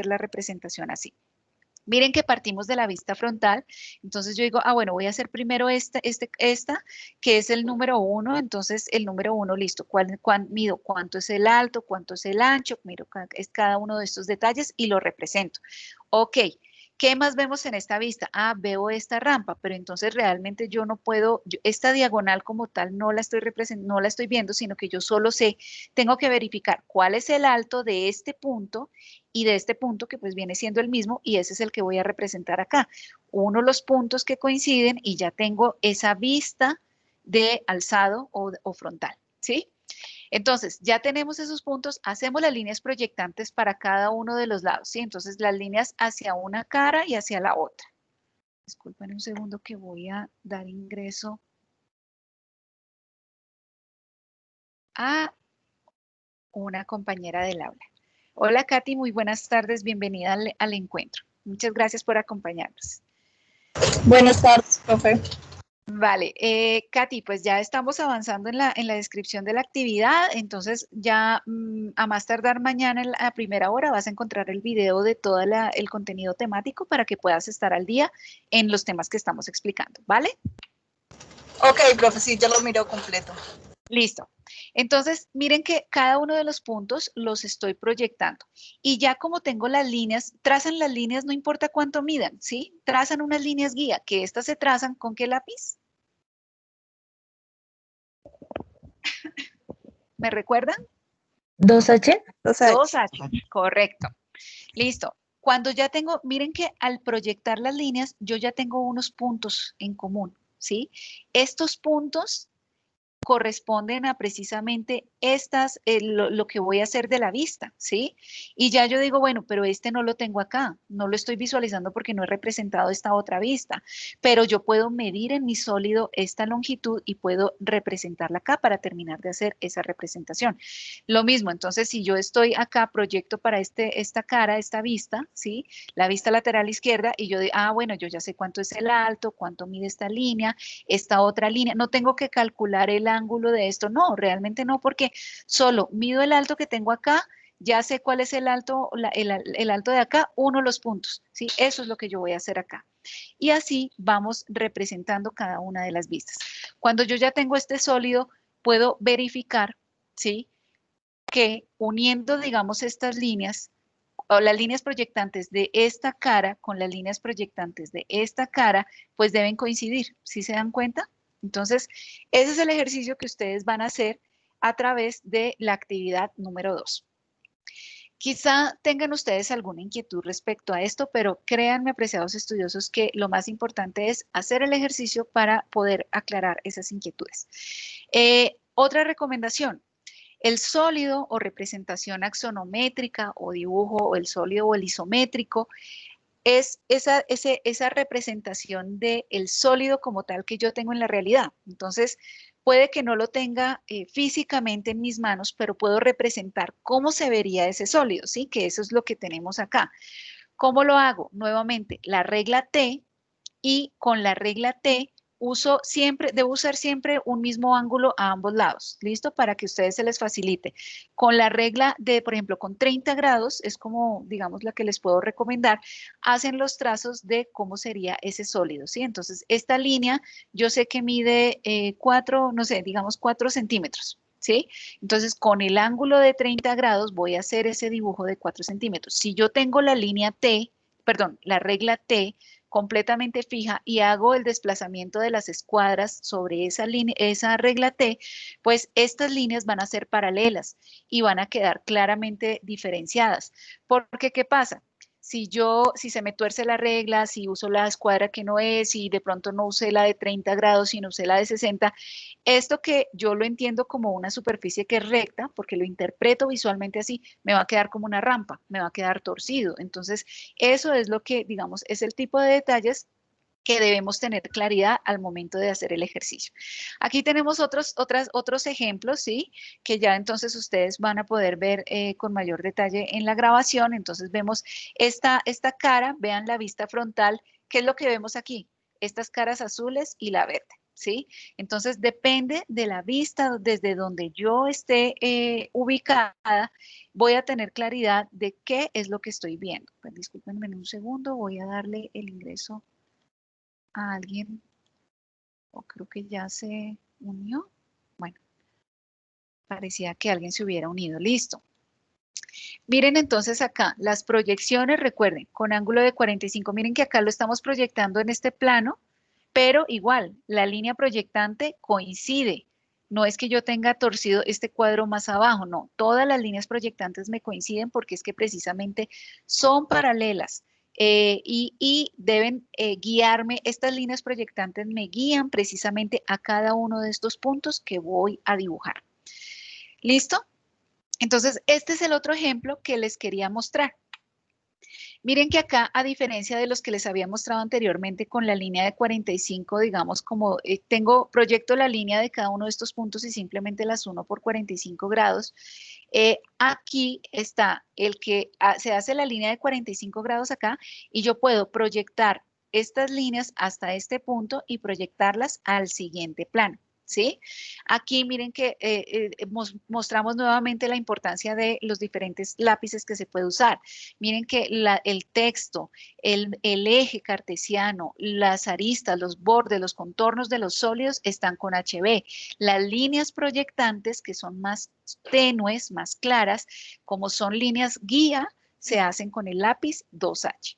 la representación así. Miren que partimos de la vista frontal, entonces yo digo, bueno, voy a hacer primero esta, que es el número 1, entonces el número 1, listo, mido cuánto es el alto, cuánto es el ancho, miro es cada uno de estos detalles y lo represento. Ok, ¿Qué más vemos en esta vista? Ah, veo esta rampa, pero entonces realmente yo no puedo, esta diagonal como tal no la estoy no la estoy viendo, sino que yo solo sé, tengo que verificar cuál es el alto de este punto y de este punto que pues viene siendo el mismo y ese es el que voy a representar acá. Uno de los puntos que coinciden y ya tengo esa vista de alzado o frontal, ¿sí? Entonces, ya tenemos esos puntos, hacemos las líneas proyectantes para cada uno de los lados, ¿sí? Entonces, las líneas hacia una cara y hacia la otra. Disculpen un segundo que voy a dar ingreso a una compañera del aula. Hola, Katy, muy buenas tardes, bienvenida al encuentro. Muchas gracias por acompañarnos. Buenas tardes, profe. Vale, Katy, pues ya estamos avanzando en la descripción de la actividad, entonces ya a más tardar mañana a primera hora vas a encontrar el video de todo el contenido temático para que puedas estar al día en los temas que estamos explicando, ¿vale? Ok, profe, sí, ya lo miro completo. Listo. Entonces, miren que cada uno de los puntos los estoy proyectando. Y ya como tengo las líneas, trazan las líneas, no importa cuánto midan, ¿sí? Trazan unas líneas guía, que estas se trazan ¿con qué lápiz? ¿Me recuerdan? 2H. 2H, correcto. Listo. Cuando ya tengo, miren que al proyectar las líneas, yo ya tengo unos puntos en común, ¿sí? Estos puntos corresponden a precisamente estas, lo que voy a hacer de la vista, ¿sí? Y ya yo digo, bueno, pero este no lo tengo acá, no lo estoy visualizando porque no he representado esta otra vista, pero yo puedo medir en mi sólido esta longitud y puedo representarla acá para terminar de hacer esa representación. Lo mismo, entonces, si yo estoy acá, proyecto para esta cara, esta vista, ¿sí? La vista lateral izquierda y yo digo, ah, bueno, yo ya sé cuánto es el alto, cuánto mide esta línea, esta otra línea, no tengo que calcular el ángulo de esto, no, realmente no, porque solo mido el alto que tengo acá, ya sé cuál es el alto, el alto de acá, uno de los puntos, ¿sí? Eso es lo que yo voy a hacer acá. Y así vamos representando cada una de las vistas. Cuando yo ya tengo este sólido, puedo verificar, ¿sí? Que uniendo, digamos, estas líneas, o las líneas proyectantes de esta cara con las líneas proyectantes de esta cara, pues deben coincidir, ¿sí se dan cuenta? Entonces, ese es el ejercicio que ustedes van a hacer a través de la actividad número 2. Quizá tengan ustedes alguna inquietud respecto a esto, pero créanme, apreciados estudiosos, que lo más importante es hacer el ejercicio para poder aclarar esas inquietudes. Otra recomendación, el sólido o representación axonométrica o dibujo o el sólido o el isométrico es esa representación del sólido como tal que yo tengo en la realidad. Entonces, puede que no lo tenga físicamente en mis manos, pero puedo representar cómo se vería ese sólido, ¿sí? Que eso es lo que tenemos acá. ¿Cómo lo hago? Nuevamente, la regla T y con la regla T debo usar siempre un mismo ángulo a ambos lados, ¿listo? Para que a ustedes se les facilite. Con la regla de, por ejemplo, con 30 grados, es como, digamos, la que les puedo recomendar, hacen los trazos de cómo sería ese sólido, ¿sí? Entonces, esta línea yo sé que mide 4, no sé, digamos 4 centímetros, ¿sí? Entonces, con el ángulo de 30 grados voy a hacer ese dibujo de 4 centímetros. Si yo tengo la línea T, perdón, la regla T, completamente fija y hago el desplazamiento de las escuadras sobre esa línea, esa regla T, pues estas líneas van a ser paralelas y van a quedar claramente diferenciadas. Porque, ¿qué pasa? Si se me tuerce la regla, si uso la escuadra que no es, si de pronto no usé la de 30 grados, sino usé la de 60, esto que yo lo entiendo como una superficie que es recta, porque lo interpreto visualmente así, me va a quedar como una rampa, me va a quedar torcido. Entonces, eso es lo que, digamos, es el tipo de detalles que debemos tener claridad al momento de hacer el ejercicio. Aquí tenemos otros ejemplos, ¿sí? Que ya entonces ustedes van a poder ver con mayor detalle en la grabación. Entonces vemos esta cara, vean la vista frontal. ¿Qué es lo que vemos aquí? Estas caras azules y la verde, ¿sí? Entonces depende de la vista desde donde yo esté ubicada, voy a tener claridad de qué es lo que estoy viendo. Pues discúlpenme un segundo, voy a darle el ingreso a alguien, o creo que ya se unió. Bueno, parecía que alguien se hubiera unido. Listo. Miren entonces acá, las proyecciones, recuerden, con ángulo de 45, miren que acá lo estamos proyectando en este plano, pero igual, la línea proyectante coincide. No es que yo tenga torcido este cuadro más abajo, no, todas las líneas proyectantes me coinciden porque es que precisamente son paralelas. Y deben guiarme, estas líneas proyectantes me guían precisamente a cada uno de estos puntos que voy a dibujar. ¿Listo? Entonces, este es el otro ejemplo que les quería mostrar. Miren que acá, a diferencia de los que les había mostrado anteriormente con la línea de 45, digamos, como proyecto la línea de cada uno de estos puntos y simplemente las uno por 45 grados, aquí está el que se hace la línea de 45 grados acá y yo puedo proyectar estas líneas hasta este punto y proyectarlas al siguiente plano. ¿Sí? Aquí miren que mostramos nuevamente la importancia de los diferentes lápices que se puede usar. Miren que el texto, el eje cartesiano, las aristas, los bordes, los contornos de los sólidos están con HB. Las líneas proyectantes, que son más tenues, más claras, como son líneas guía, se hacen con el lápiz 2H.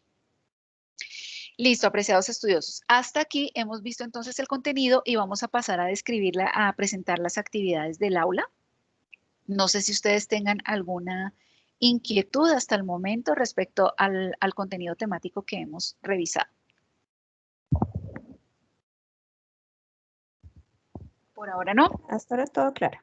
Listo, apreciados estudiosos. Hasta aquí hemos visto entonces el contenido y vamos a pasar a a presentar las actividades del aula. No sé si ustedes tengan alguna inquietud hasta el momento respecto al contenido temático que hemos revisado. Por ahora no. Hasta ahora todo claro.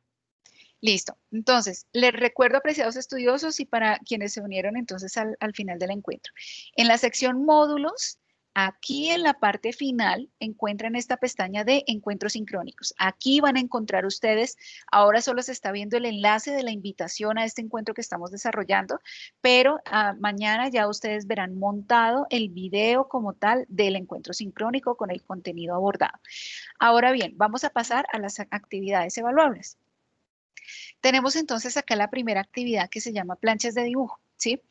Listo. Entonces, les recuerdo, apreciados estudiosos, y para quienes se unieron entonces al final del encuentro. En la sección módulos, aquí en la parte final encuentran esta pestaña de encuentros sincrónicos. Aquí van a encontrar ustedes, ahora solo se está viendo el enlace de la invitación a este encuentro que estamos desarrollando, pero mañana ya ustedes verán montado el video como tal del encuentro sincrónico con el contenido abordado. Ahora bien, vamos a pasar a las actividades evaluables. Tenemos entonces acá la primera actividad que se llama planchas de dibujo, ¿sí?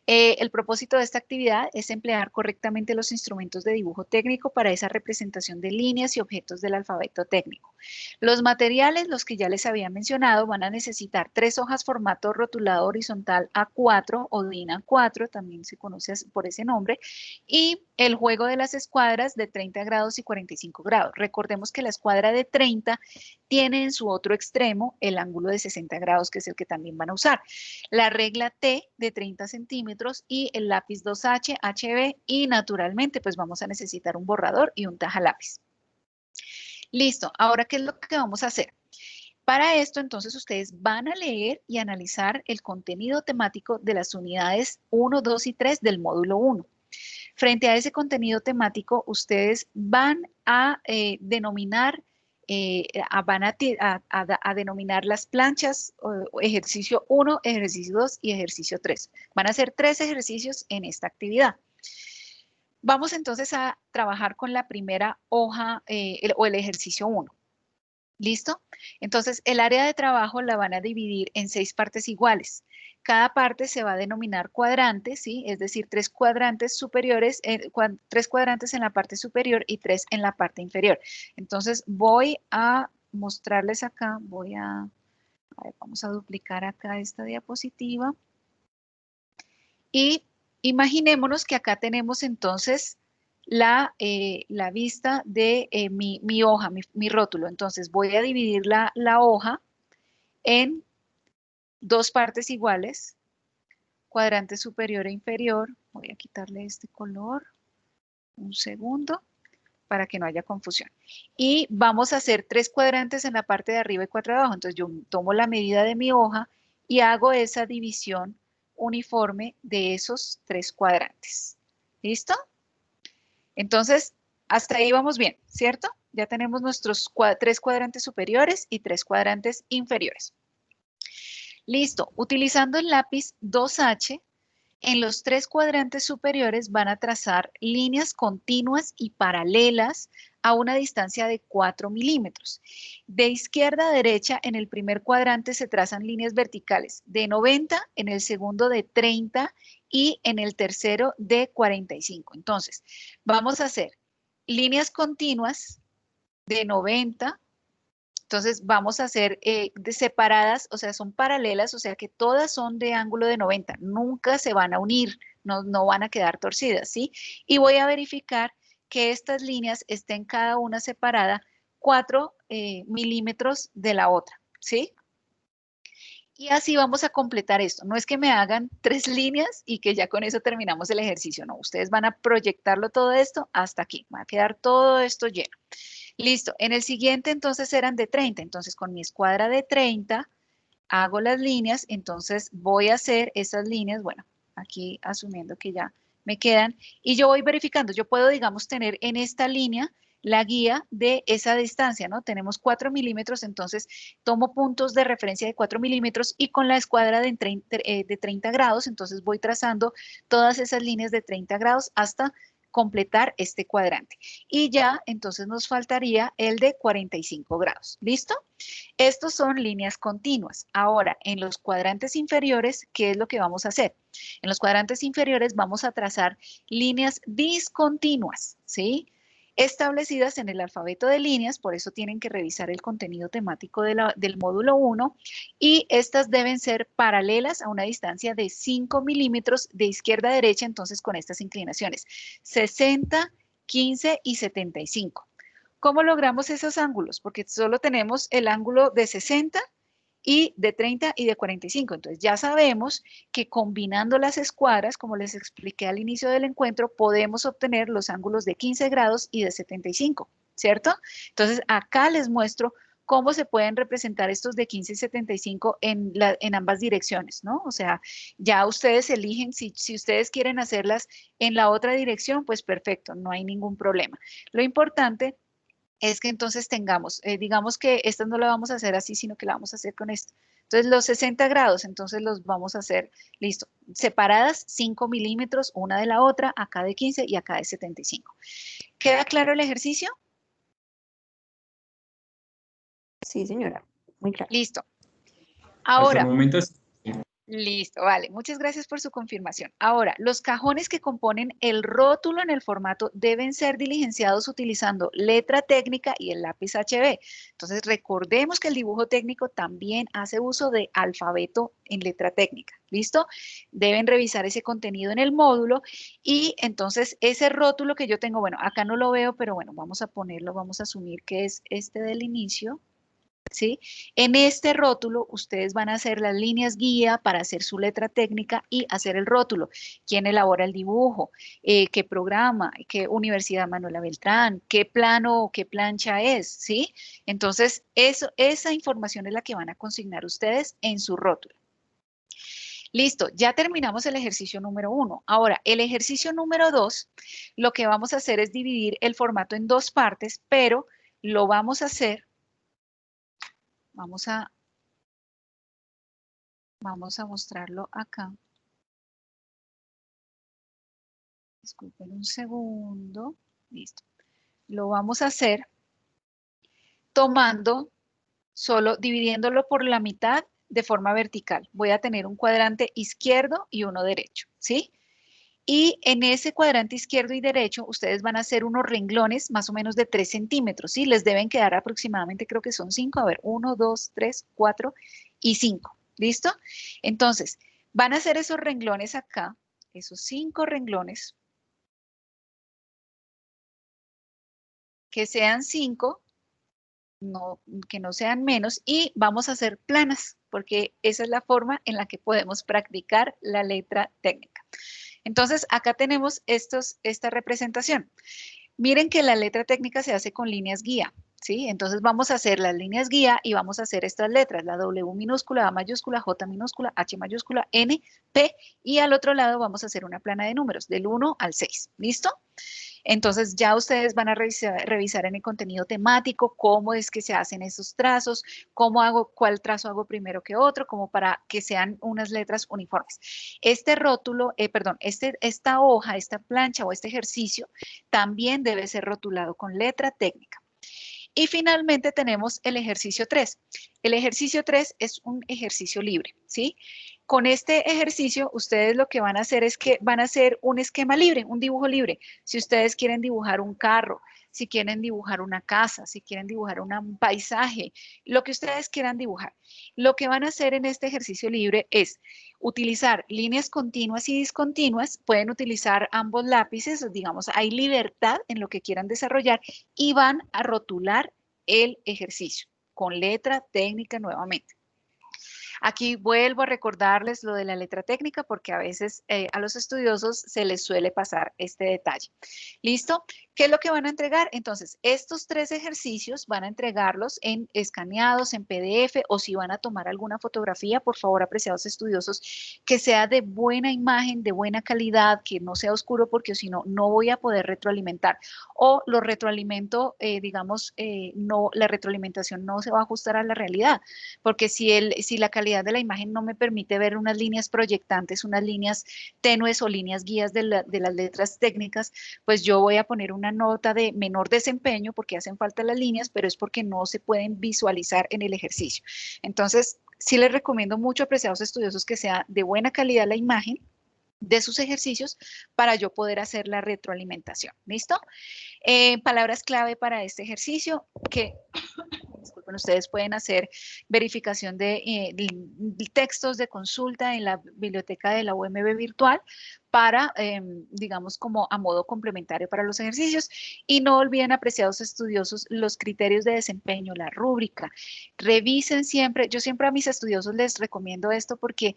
El propósito de esta actividad es emplear correctamente los instrumentos de dibujo técnico para esa representación de líneas y objetos del alfabeto técnico. Los materiales, los que ya les había mencionado, van a necesitar 3 hojas formato rotulado horizontal A4 o DIN A4, también se conoce por ese nombre, y el juego de las escuadras de 30 grados y 45 grados. Recordemos que la escuadra de 30 tiene en su otro extremo el ángulo de 60 grados, que es el que también van a usar. La regla T de 30 centímetros y el lápiz 2H, HB, y naturalmente pues vamos a necesitar un borrador y un tajalápiz. Listo, ahora ¿qué es lo que vamos a hacer? Para esto entonces ustedes van a leer y analizar el contenido temático de las unidades 1, 2 y 3 del módulo 1. Frente a ese contenido temático, ustedes van a denominar denominar las planchas, ejercicio 1, ejercicio 2 y ejercicio 3. Van a hacer 3 ejercicios en esta actividad. Vamos entonces a trabajar con la primera hoja o el ejercicio 1. ¿Listo? Entonces, el área de trabajo la van a dividir en 6 partes iguales. Cada parte se va a denominar cuadrantes, ¿sí? Es decir, 3 cuadrantes superiores, 3 cuadrantes en la parte superior y 3 en la parte inferior. Entonces, voy a mostrarles acá, a ver, vamos a duplicar acá esta diapositiva. Y imaginémonos que acá tenemos entonces la vista de mi hoja, mi rótulo. Entonces voy a dividir la hoja en 2 partes iguales, cuadrante superior e inferior. Voy a quitarle este color, un segundo, para que no haya confusión. Y vamos a hacer 3 cuadrantes en la parte de arriba y 4 de abajo. Entonces yo tomo la medida de mi hoja y hago esa división uniforme de esos 3 cuadrantes. ¿Listo? Entonces, hasta ahí vamos bien, ¿cierto? Ya tenemos nuestros 3 cuadrantes superiores y 3 cuadrantes inferiores. Listo. Utilizando el lápiz 2H, en los 3 cuadrantes superiores van a trazar líneas continuas y paralelas a una distancia de 4 milímetros. De izquierda a derecha, en el primer cuadrante se trazan líneas verticales de 90, en el segundo de 30 y en el tercero de 45. Entonces, vamos a hacer líneas continuas de 90, Entonces vamos a hacer separadas, o sea, son paralelas, o sea que todas son de ángulo de 90, nunca se van a unir, no van a quedar torcidas, ¿sí? Y voy a verificar que estas líneas estén cada una separada 4 milímetros de la otra, ¿sí? Y así vamos a completar esto. No es que me hagan 3 líneas y que ya con eso terminamos el ejercicio, no. Ustedes van a proyectarlo todo esto hasta aquí. Va a quedar todo esto lleno. Listo. En el siguiente entonces eran de 30. Entonces con mi escuadra de 30 hago las líneas. Entonces voy a hacer esas líneas. Bueno, aquí asumiendo que ya me quedan. Y yo voy verificando. Yo puedo, digamos, tener en esta línea la guía de esa distancia, ¿no? Tenemos 4 milímetros, entonces tomo puntos de referencia de 4 milímetros y con la escuadra de 30 grados, entonces voy trazando todas esas líneas de 30 grados hasta completar este cuadrante. Y ya, entonces nos faltaría el de 45 grados. ¿Listo? Estos son líneas continuas. Ahora, en los cuadrantes inferiores, ¿qué es lo que vamos a hacer? En los cuadrantes inferiores vamos a trazar líneas discontinuas, ¿sí? Establecidas en el alfabeto de líneas, por eso tienen que revisar el contenido temático del módulo 1, y estas deben ser paralelas a una distancia de 5 milímetros de izquierda a derecha, entonces con estas inclinaciones, 60, 15 y 75. ¿Cómo logramos esos ángulos? Porque solo tenemos el ángulo de 60 y de 30 y de 45. Entonces ya sabemos que combinando las escuadras, como les expliqué al inicio del encuentro, podemos obtener los ángulos de 15 grados y de 75, ¿cierto? Entonces acá les muestro cómo se pueden representar estos de 15 y 75 en ambas direcciones, ¿no? O sea, ya ustedes eligen, si ustedes quieren hacerlas en la otra dirección, pues perfecto, no hay ningún problema. Lo importante es que entonces tengamos, digamos que esta no la vamos a hacer así, sino que la vamos a hacer con esto. Entonces los 60 grados, entonces los vamos a hacer, listo, separadas 5 milímetros una de la otra, acá de 15 y acá de 75. ¿Queda claro el ejercicio? Sí, señora, muy claro. Listo. Hasta el Ahora, momento sí. listo, vale. Muchas gracias por su confirmación. Ahora, los cajones que componen el rótulo en el formato deben ser diligenciados utilizando letra técnica y el lápiz HB. Entonces, recordemos que el dibujo técnico también hace uso de alfabeto en letra técnica. ¿Listo? Deben revisar ese contenido en el módulo y entonces ese rótulo que yo tengo, bueno, acá no lo veo, pero bueno, vamos a ponerlo, vamos a asumir que es este del inicio. ¿Sí? En este rótulo ustedes van a hacer las líneas guía para hacer su letra técnica y hacer el rótulo. ¿Quién elabora el dibujo? ¿Qué programa? ¿Qué Universidad Manuela Beltrán? ¿Qué plano o qué plancha es? ¿Sí? Entonces, esa información es la que van a consignar ustedes en su rótulo. Listo, ya terminamos el ejercicio número 1. Ahora, el ejercicio número 2, lo que vamos a hacer es dividir el formato en 2 partes, pero lo vamos a hacer. Vamos a mostrarlo acá. Disculpen un segundo. Listo. Lo vamos a hacer tomando, solo dividiéndolo por la mitad de forma vertical. Voy a tener un cuadrante izquierdo y uno derecho, ¿sí? Y en ese cuadrante izquierdo y derecho, ustedes van a hacer unos renglones más o menos de 3 centímetros, ¿sí? Les deben quedar aproximadamente, creo que son 5. A ver, 1, 2, 3, 4 y 5. ¿Listo? Entonces, van a hacer esos renglones acá, esos 5 renglones, que sean 5, que no sean menos, y vamos a hacer planas, porque esa es la forma en la que podemos practicar la letra técnica. Entonces, acá tenemos esta representación. Miren que la letra técnica se hace con líneas guía, ¿sí? Entonces vamos a hacer las líneas guía y vamos a hacer estas letras, la W minúscula, A mayúscula, J minúscula, H mayúscula, N, P, y al otro lado vamos a hacer una plana de números, del 1 al 6, ¿listo? Entonces ya ustedes van a revisar en el contenido temático cómo es que se hacen esos trazos, cuál trazo hago primero que otro, como para que sean unas letras uniformes. Este rótulo, esta hoja, esta plancha o este ejercicio también debe ser rotulado con letra técnica. Y finalmente tenemos el ejercicio 3. El ejercicio 3 es un ejercicio libre, ¿sí? Con este ejercicio, ustedes lo que van a hacer es que van a hacer un esquema libre, un dibujo libre. Si ustedes quieren dibujar un carro, si quieren dibujar una casa, si quieren dibujar un paisaje, lo que ustedes quieran dibujar. Lo que van a hacer en este ejercicio libre es utilizar líneas continuas y discontinuas, pueden utilizar ambos lápices, digamos, hay libertad en lo que quieran desarrollar y van a rotular el ejercicio con letra técnica nuevamente. Aquí vuelvo a recordarles lo de la letra técnica porque a veces a los estudiosos se les suele pasar este detalle. ¿Listo? ¿Qué es lo que van a entregar? Entonces, estos 3 ejercicios van a entregarlos en escaneados, en PDF, o si van a tomar alguna fotografía, por favor, apreciados estudiosos, que sea de buena imagen, de buena calidad, que no sea oscuro, porque si no, no voy a poder retroalimentar. O lo retroalimento, digamos, no, la retroalimentación no se va a ajustar a la realidad, porque si la calidad de la imagen no me permite ver unas líneas proyectantes, unas líneas tenues o líneas guías de las letras técnicas, pues yo voy a poner una nota de menor desempeño porque hacen falta las líneas, pero es porque no se pueden visualizar en el ejercicio. Entonces, sí les recomiendo mucho, apreciados estudiosos, que sea de buena calidad la imagen de sus ejercicios para yo poder hacer la retroalimentación. ¿Listo? Palabras clave para este ejercicio que... Disculpen, ustedes pueden hacer verificación de textos de consulta en la biblioteca de la UMB virtual para, digamos, como a modo complementario para los ejercicios. Y no olviden, apreciados estudiosos, los criterios de desempeño, la rúbrica. Revisen siempre, yo siempre a mis estudiosos les recomiendo esto porque,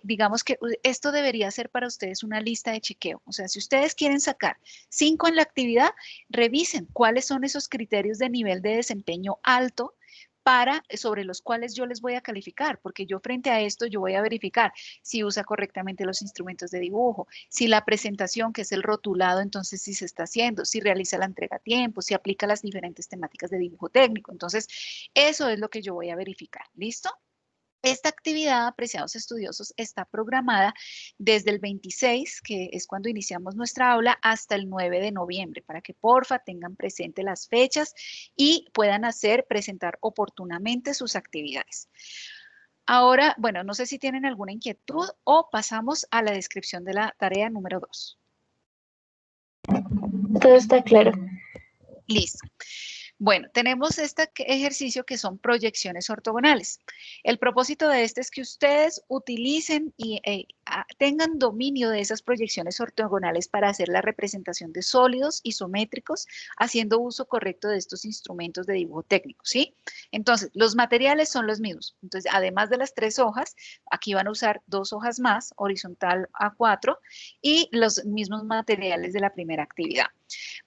digamos que esto debería ser para ustedes una lista de chequeo. O sea, si ustedes quieren sacar 5 en la actividad, revisen cuáles son esos criterios de nivel de desempeño alto sobre los cuales yo les voy a calificar, porque yo frente a esto yo voy a verificar si usa correctamente los instrumentos de dibujo, si la presentación, que es el rotulado, entonces si se está haciendo, si realiza la entrega a tiempo, si aplica las diferentes temáticas de dibujo técnico. Entonces, eso es lo que yo voy a verificar. ¿Listo? Esta actividad, apreciados estudiosos, está programada desde el 26, que es cuando iniciamos nuestra aula, hasta el 9 de noviembre, para que porfa tengan presente las fechas y puedan presentar oportunamente sus actividades. Ahora, bueno, no sé si tienen alguna inquietud o pasamos a la descripción de la tarea número 2. Todo está claro. Listo. Bueno, tenemos este ejercicio que son proyecciones ortogonales. El propósito de este es que ustedes utilicen y tengan dominio de esas proyecciones ortogonales para hacer la representación de sólidos isométricos, haciendo uso correcto de estos instrumentos de dibujo técnico, ¿sí? Entonces, los materiales son los mismos. Entonces, además de las 3 hojas, aquí van a usar 2 hojas más, horizontal A4, y los mismos materiales de la primera actividad.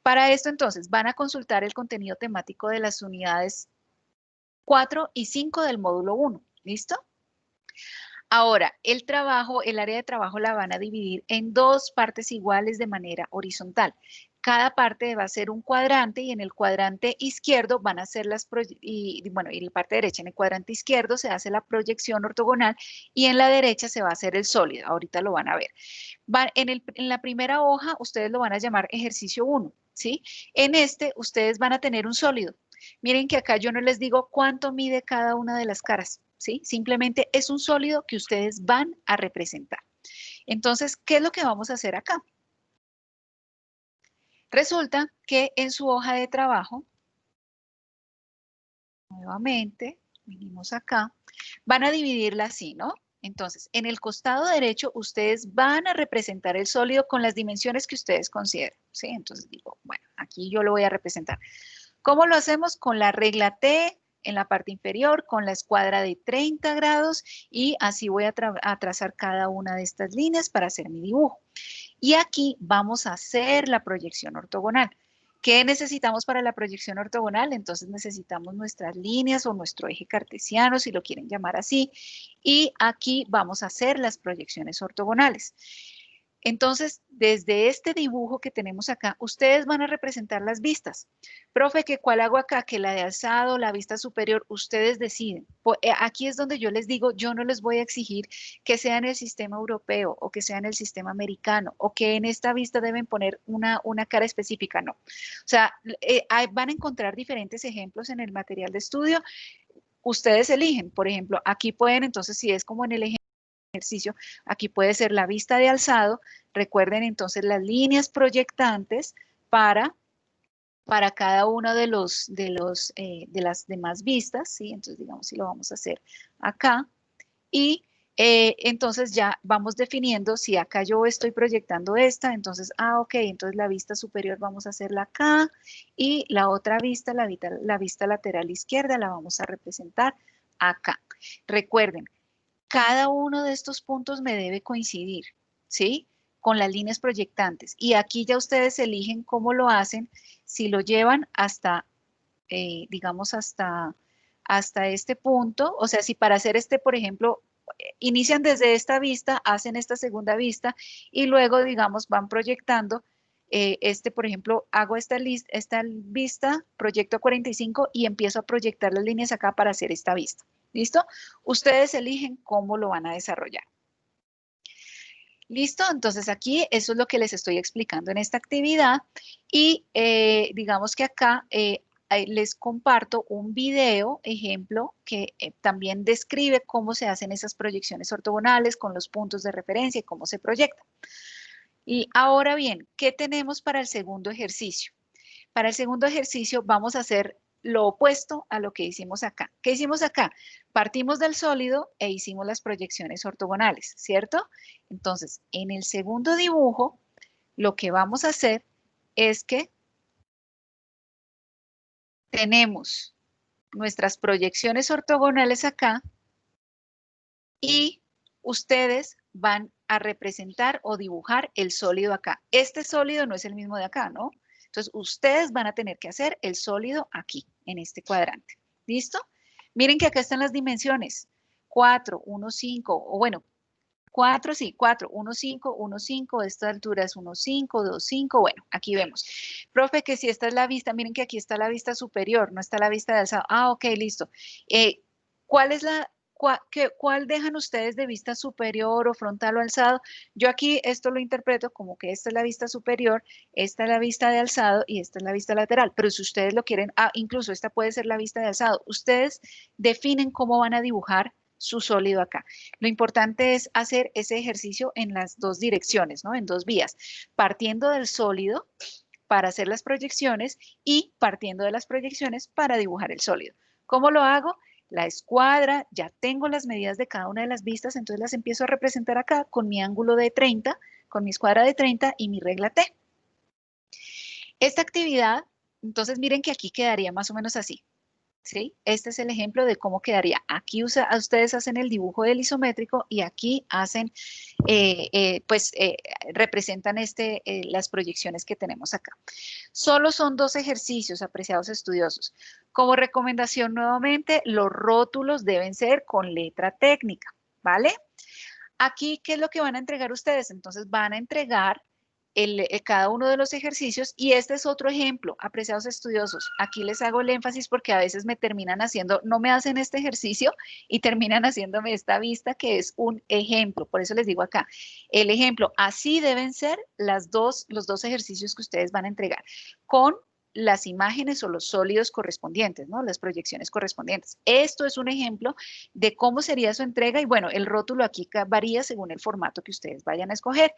Para esto, entonces, van a consultar el contenido temático de las unidades 4 y 5 del módulo 1. ¿Listo? Ahora, el área de trabajo la van a dividir en 2 partes iguales de manera horizontal. Cada parte va a ser un cuadrante y en el cuadrante izquierdo van a ser y en la parte derecha, en el cuadrante izquierdo se hace la proyección ortogonal y en la derecha se va a hacer el sólido. Ahorita lo van a ver. En la primera hoja ustedes lo van a llamar ejercicio 1, ¿sí? En este ustedes van a tener un sólido. Miren que acá yo no les digo cuánto mide cada una de las caras, ¿sí? Simplemente es un sólido que ustedes van a representar. Entonces, ¿qué es lo que vamos a hacer acá? Resulta que en su hoja de trabajo, nuevamente, venimos acá, van a dividirla así, ¿no? Entonces, en el costado derecho, ustedes van a representar el sólido con las dimensiones que ustedes consideren, ¿sí? Entonces digo, bueno, aquí yo lo voy a representar. ¿Cómo lo hacemos? Con la regla T en la parte inferior, con la escuadra de 30 grados y así voy a trazar cada una de estas líneas para hacer mi dibujo. Y aquí vamos a hacer la proyección ortogonal. ¿Qué necesitamos para la proyección ortogonal? Entonces necesitamos nuestras líneas o nuestro eje cartesiano, si lo quieren llamar así. Y aquí vamos a hacer las proyecciones ortogonales. Entonces, desde este dibujo que tenemos acá, ustedes van a representar las vistas. Profe, ¿cuál hago acá? Que la de alzado, la vista superior, ustedes deciden. Aquí es donde yo les digo, yo no les voy a exigir que sea en el sistema europeo o que sea en el sistema americano o que en esta vista deben poner una cara específica, no. O sea, van a encontrar diferentes ejemplos en el material de estudio. Ustedes eligen, por ejemplo, aquí pueden, entonces, si es como en el ejercicio, aquí puede ser la vista de alzado. Recuerden entonces las líneas proyectantes para para cada uno de las demás vistas, ¿sí? Entonces, digamos, si lo vamos a hacer acá, y entonces ya vamos definiendo si acá yo estoy proyectando esta, entonces, ok, entonces la vista superior vamos a hacerla acá, y la otra vista, la vista lateral izquierda, la vamos a representar acá. Recuerden, cada uno de estos puntos me debe coincidir, ¿sí? Con las líneas proyectantes. Y aquí ya ustedes eligen cómo lo hacen, si lo llevan hasta, digamos, hasta este punto, o sea, si para hacer este, por ejemplo, inician desde esta vista, hacen esta segunda vista y luego, digamos, van proyectando por ejemplo, hago esta vista, proyecto a 45 y empiezo a proyectar las líneas acá para hacer esta vista. ¿Listo? Ustedes eligen cómo lo van a desarrollar. ¿Listo? Entonces aquí eso es lo que les estoy explicando en esta actividad y digamos que acá les comparto un video ejemplo que también describe cómo se hacen esas proyecciones ortogonales con los puntos de referencia y cómo se proyecta. Y ahora bien, ¿qué tenemos para el segundo ejercicio? Para el segundo ejercicio vamos a hacer lo opuesto a lo que hicimos acá. ¿Qué hicimos acá? Partimos del sólido e hicimos las proyecciones ortogonales, ¿cierto? Entonces, en el segundo dibujo, lo que vamos a hacer es que tenemos nuestras proyecciones ortogonales acá y ustedes van a representar o dibujar el sólido acá. Este sólido no es el mismo de acá, ¿no? Entonces, ustedes van a tener que hacer el sólido aquí, en este cuadrante. ¿Listo? Miren que acá están las dimensiones. 4, 1, 5, o bueno, 4, sí, 4, 1, 5, 1, 5, esta altura es 1, 5, 2, 5, bueno, aquí vemos. Profe, que si esta es la vista, miren que aquí está la vista superior, no está la vista de alzado. Ok, listo. ¿Cuál es cuál dejan ustedes de vista superior o frontal o alzado? Yo aquí esto lo interpreto como que esta es la vista superior, esta es la vista de alzado y esta es la vista lateral, pero si ustedes lo quieren, incluso esta puede ser la vista de alzado, ustedes definen cómo van a dibujar su sólido acá. Lo importante es hacer ese ejercicio en las dos direcciones, ¿no? En dos vías, partiendo del sólido para hacer las proyecciones y partiendo de las proyecciones para dibujar el sólido. ¿Cómo lo hago? La escuadra, ya tengo las medidas de cada una de las vistas, entonces las empiezo a representar acá con mi ángulo de 30, con mi escuadra de 30 y mi regla T. Esta actividad, entonces miren que aquí quedaría más o menos así. ¿Sí? Este es el ejemplo de cómo quedaría. Aquí ustedes hacen el dibujo del isométrico y aquí hacen, representan las proyecciones que tenemos acá. Solo son dos ejercicios, apreciados estudiosos. Como recomendación nuevamente, los rótulos deben ser con letra técnica, ¿vale? Aquí, ¿qué es lo que van a entregar ustedes? Entonces van a entregar cada uno de los ejercicios y este es otro ejemplo, apreciados estudiosos. Aquí les hago el énfasis porque a veces me terminan haciendo, no me hacen este ejercicio y terminan haciéndome esta vista que es un ejemplo. Por eso les digo acá, el ejemplo, así deben ser los dos ejercicios que ustedes van a entregar con las imágenes o los sólidos correspondientes, ¿no? Las proyecciones correspondientes. Esto es un ejemplo de cómo sería su entrega y bueno, el rótulo aquí varía según el formato que ustedes vayan a escoger.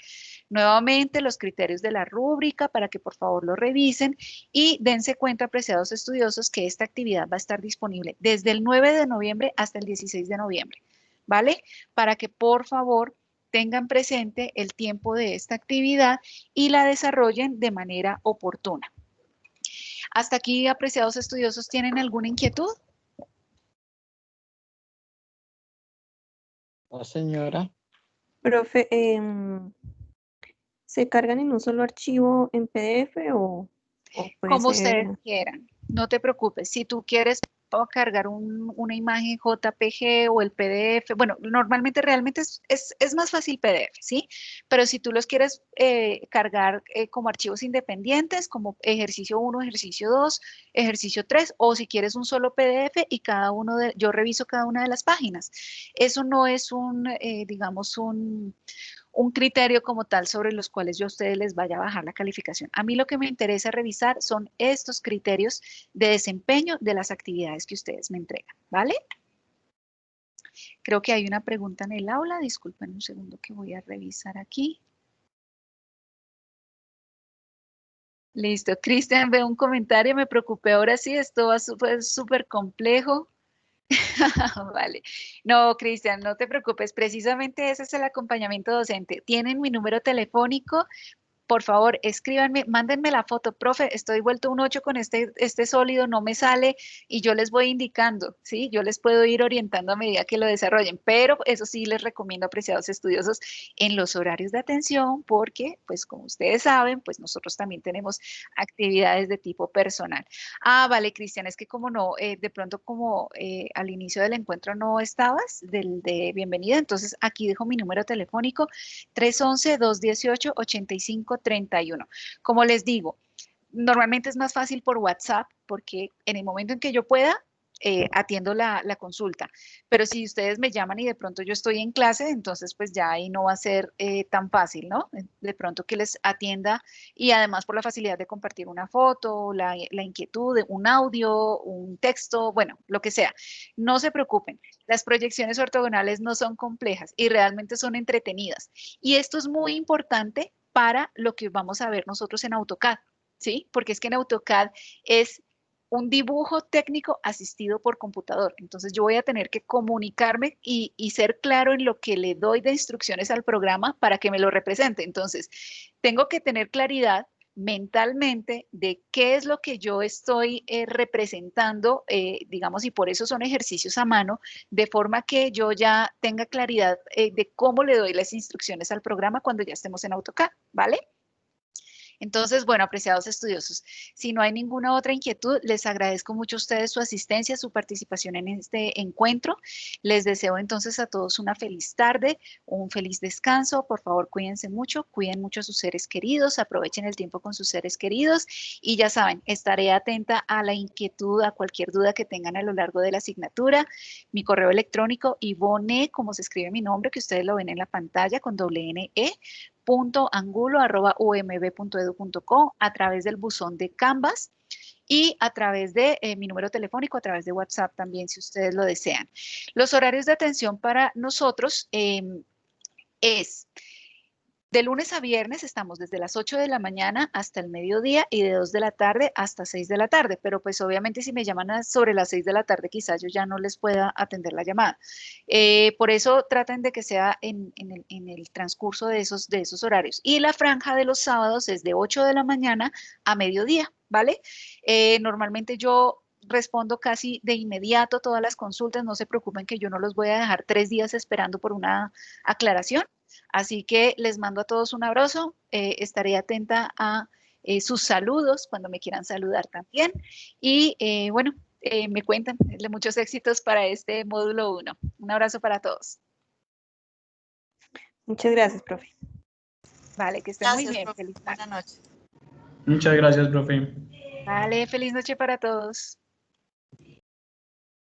Nuevamente, los criterios de la rúbrica para que por favor lo revisen y dense cuenta, apreciados estudiosos, que esta actividad va a estar disponible desde el 9 de noviembre hasta el 16 de noviembre, ¿vale? Para que por favor tengan presente el tiempo de esta actividad y la desarrollen de manera oportuna. Hasta aquí, apreciados estudiosos, ¿tienen alguna inquietud? No, señora. Profe, ¿se cargan en un solo archivo en PDF o puede Como ser? ustedes quieran, no te preocupes. Si tú quieres cargar una imagen JPG o el PDF, bueno, normalmente realmente es más fácil PDF, ¿sí? Pero si tú los quieres cargar como archivos independientes, como ejercicio 1, ejercicio 2, ejercicio 3, o si quieres un solo PDF y yo reviso cada una de las páginas. Eso no es digamos, un criterio como tal sobre los cuales yo a ustedes les vaya a bajar la calificación. A mí lo que me interesa revisar son estos criterios de desempeño de las actividades que ustedes me entregan, ¿vale? Creo que hay una pregunta en el aula. Disculpen un segundo que voy a revisar aquí. Listo. Cristian, veo un comentario, me preocupé. Ahora sí, esto va súper complejo. Vale. No, Cristian, no te preocupes. Precisamente ese es el acompañamiento docente. Tienen mi número telefónico. Por favor, escríbanme, mándenme la foto, profe, estoy vuelto un 8 con este sólido, no me sale y yo les voy indicando, ¿sí? Yo les puedo ir orientando a medida que lo desarrollen, pero eso sí les recomiendo, apreciados estudiosos, en los horarios de atención, porque, pues como ustedes saben, pues nosotros también tenemos actividades de tipo personal. Ah, vale, Cristian, es que como no, de pronto como al inicio del encuentro no estabas, de bienvenida, entonces aquí dejo mi número telefónico 311-218-8531. Como les digo, normalmente es más fácil por WhatsApp porque en el momento en que yo pueda, atiendo la consulta. Pero si ustedes me llaman y de pronto yo estoy en clase, entonces pues ya ahí no va a ser tan fácil, ¿no? De pronto que les atienda y además por la facilidad de compartir una foto, la inquietud, un audio, un texto, bueno, lo que sea. No se preocupen, las proyecciones ortogonales no son complejas y realmente son entretenidas. Y esto es muy importante para lo que vamos a ver nosotros en AutoCAD. ¿Sí? Porque es que en AutoCAD es un dibujo técnico asistido por computador. Entonces yo voy a tener que comunicarme y ser claro en lo que le doy de instrucciones al programa para que me lo represente. Entonces, tengo que tener claridad mentalmente de qué es lo que yo estoy representando, digamos, y por eso son ejercicios a mano, de forma que yo ya tenga claridad de cómo le doy las instrucciones al programa cuando ya estemos en AutoCAD, ¿vale? Entonces, bueno, apreciados estudiosos, si no hay ninguna otra inquietud, les agradezco mucho a ustedes su asistencia, su participación en este encuentro. Les deseo entonces a todos una feliz tarde, un feliz descanso. Por favor, cuídense mucho, cuiden mucho a sus seres queridos, aprovechen el tiempo con sus seres queridos y ya saben, estaré atenta a la inquietud, a cualquier duda que tengan a lo largo de la asignatura. Mi correo electrónico, Ivone, como se escribe mi nombre, que ustedes lo ven en la pantalla con doble N-E, .angulo@umb.edu.co, a través del buzón de Canvas y a través de mi número telefónico, a través de WhatsApp también, si ustedes lo desean. Los horarios de atención para nosotros es de lunes a viernes, estamos desde las 8 de la mañana hasta el mediodía y de 2 de la tarde hasta 6 de la tarde, pero pues obviamente si me llaman sobre las 6 de la tarde quizás yo ya no les pueda atender la llamada. Por eso traten de que sea en el transcurso de esos horarios. Y la franja de los sábados es de 8 de la mañana a mediodía, ¿vale? Normalmente yo respondo casi de inmediato todas las consultas, no se preocupen que yo no los voy a dejar 3 días esperando por una aclaración. Así que les mando a todos un abrazo, estaré atenta a sus saludos cuando me quieran saludar también. Y bueno, me cuentan de muchos éxitos para este módulo 1. Un abrazo para todos. Muchas gracias, profe. Vale, que estén muy Gracias, bien. profe. Feliz tarde. Buenas noches. Muchas gracias, profe. Vale, feliz noche para todos.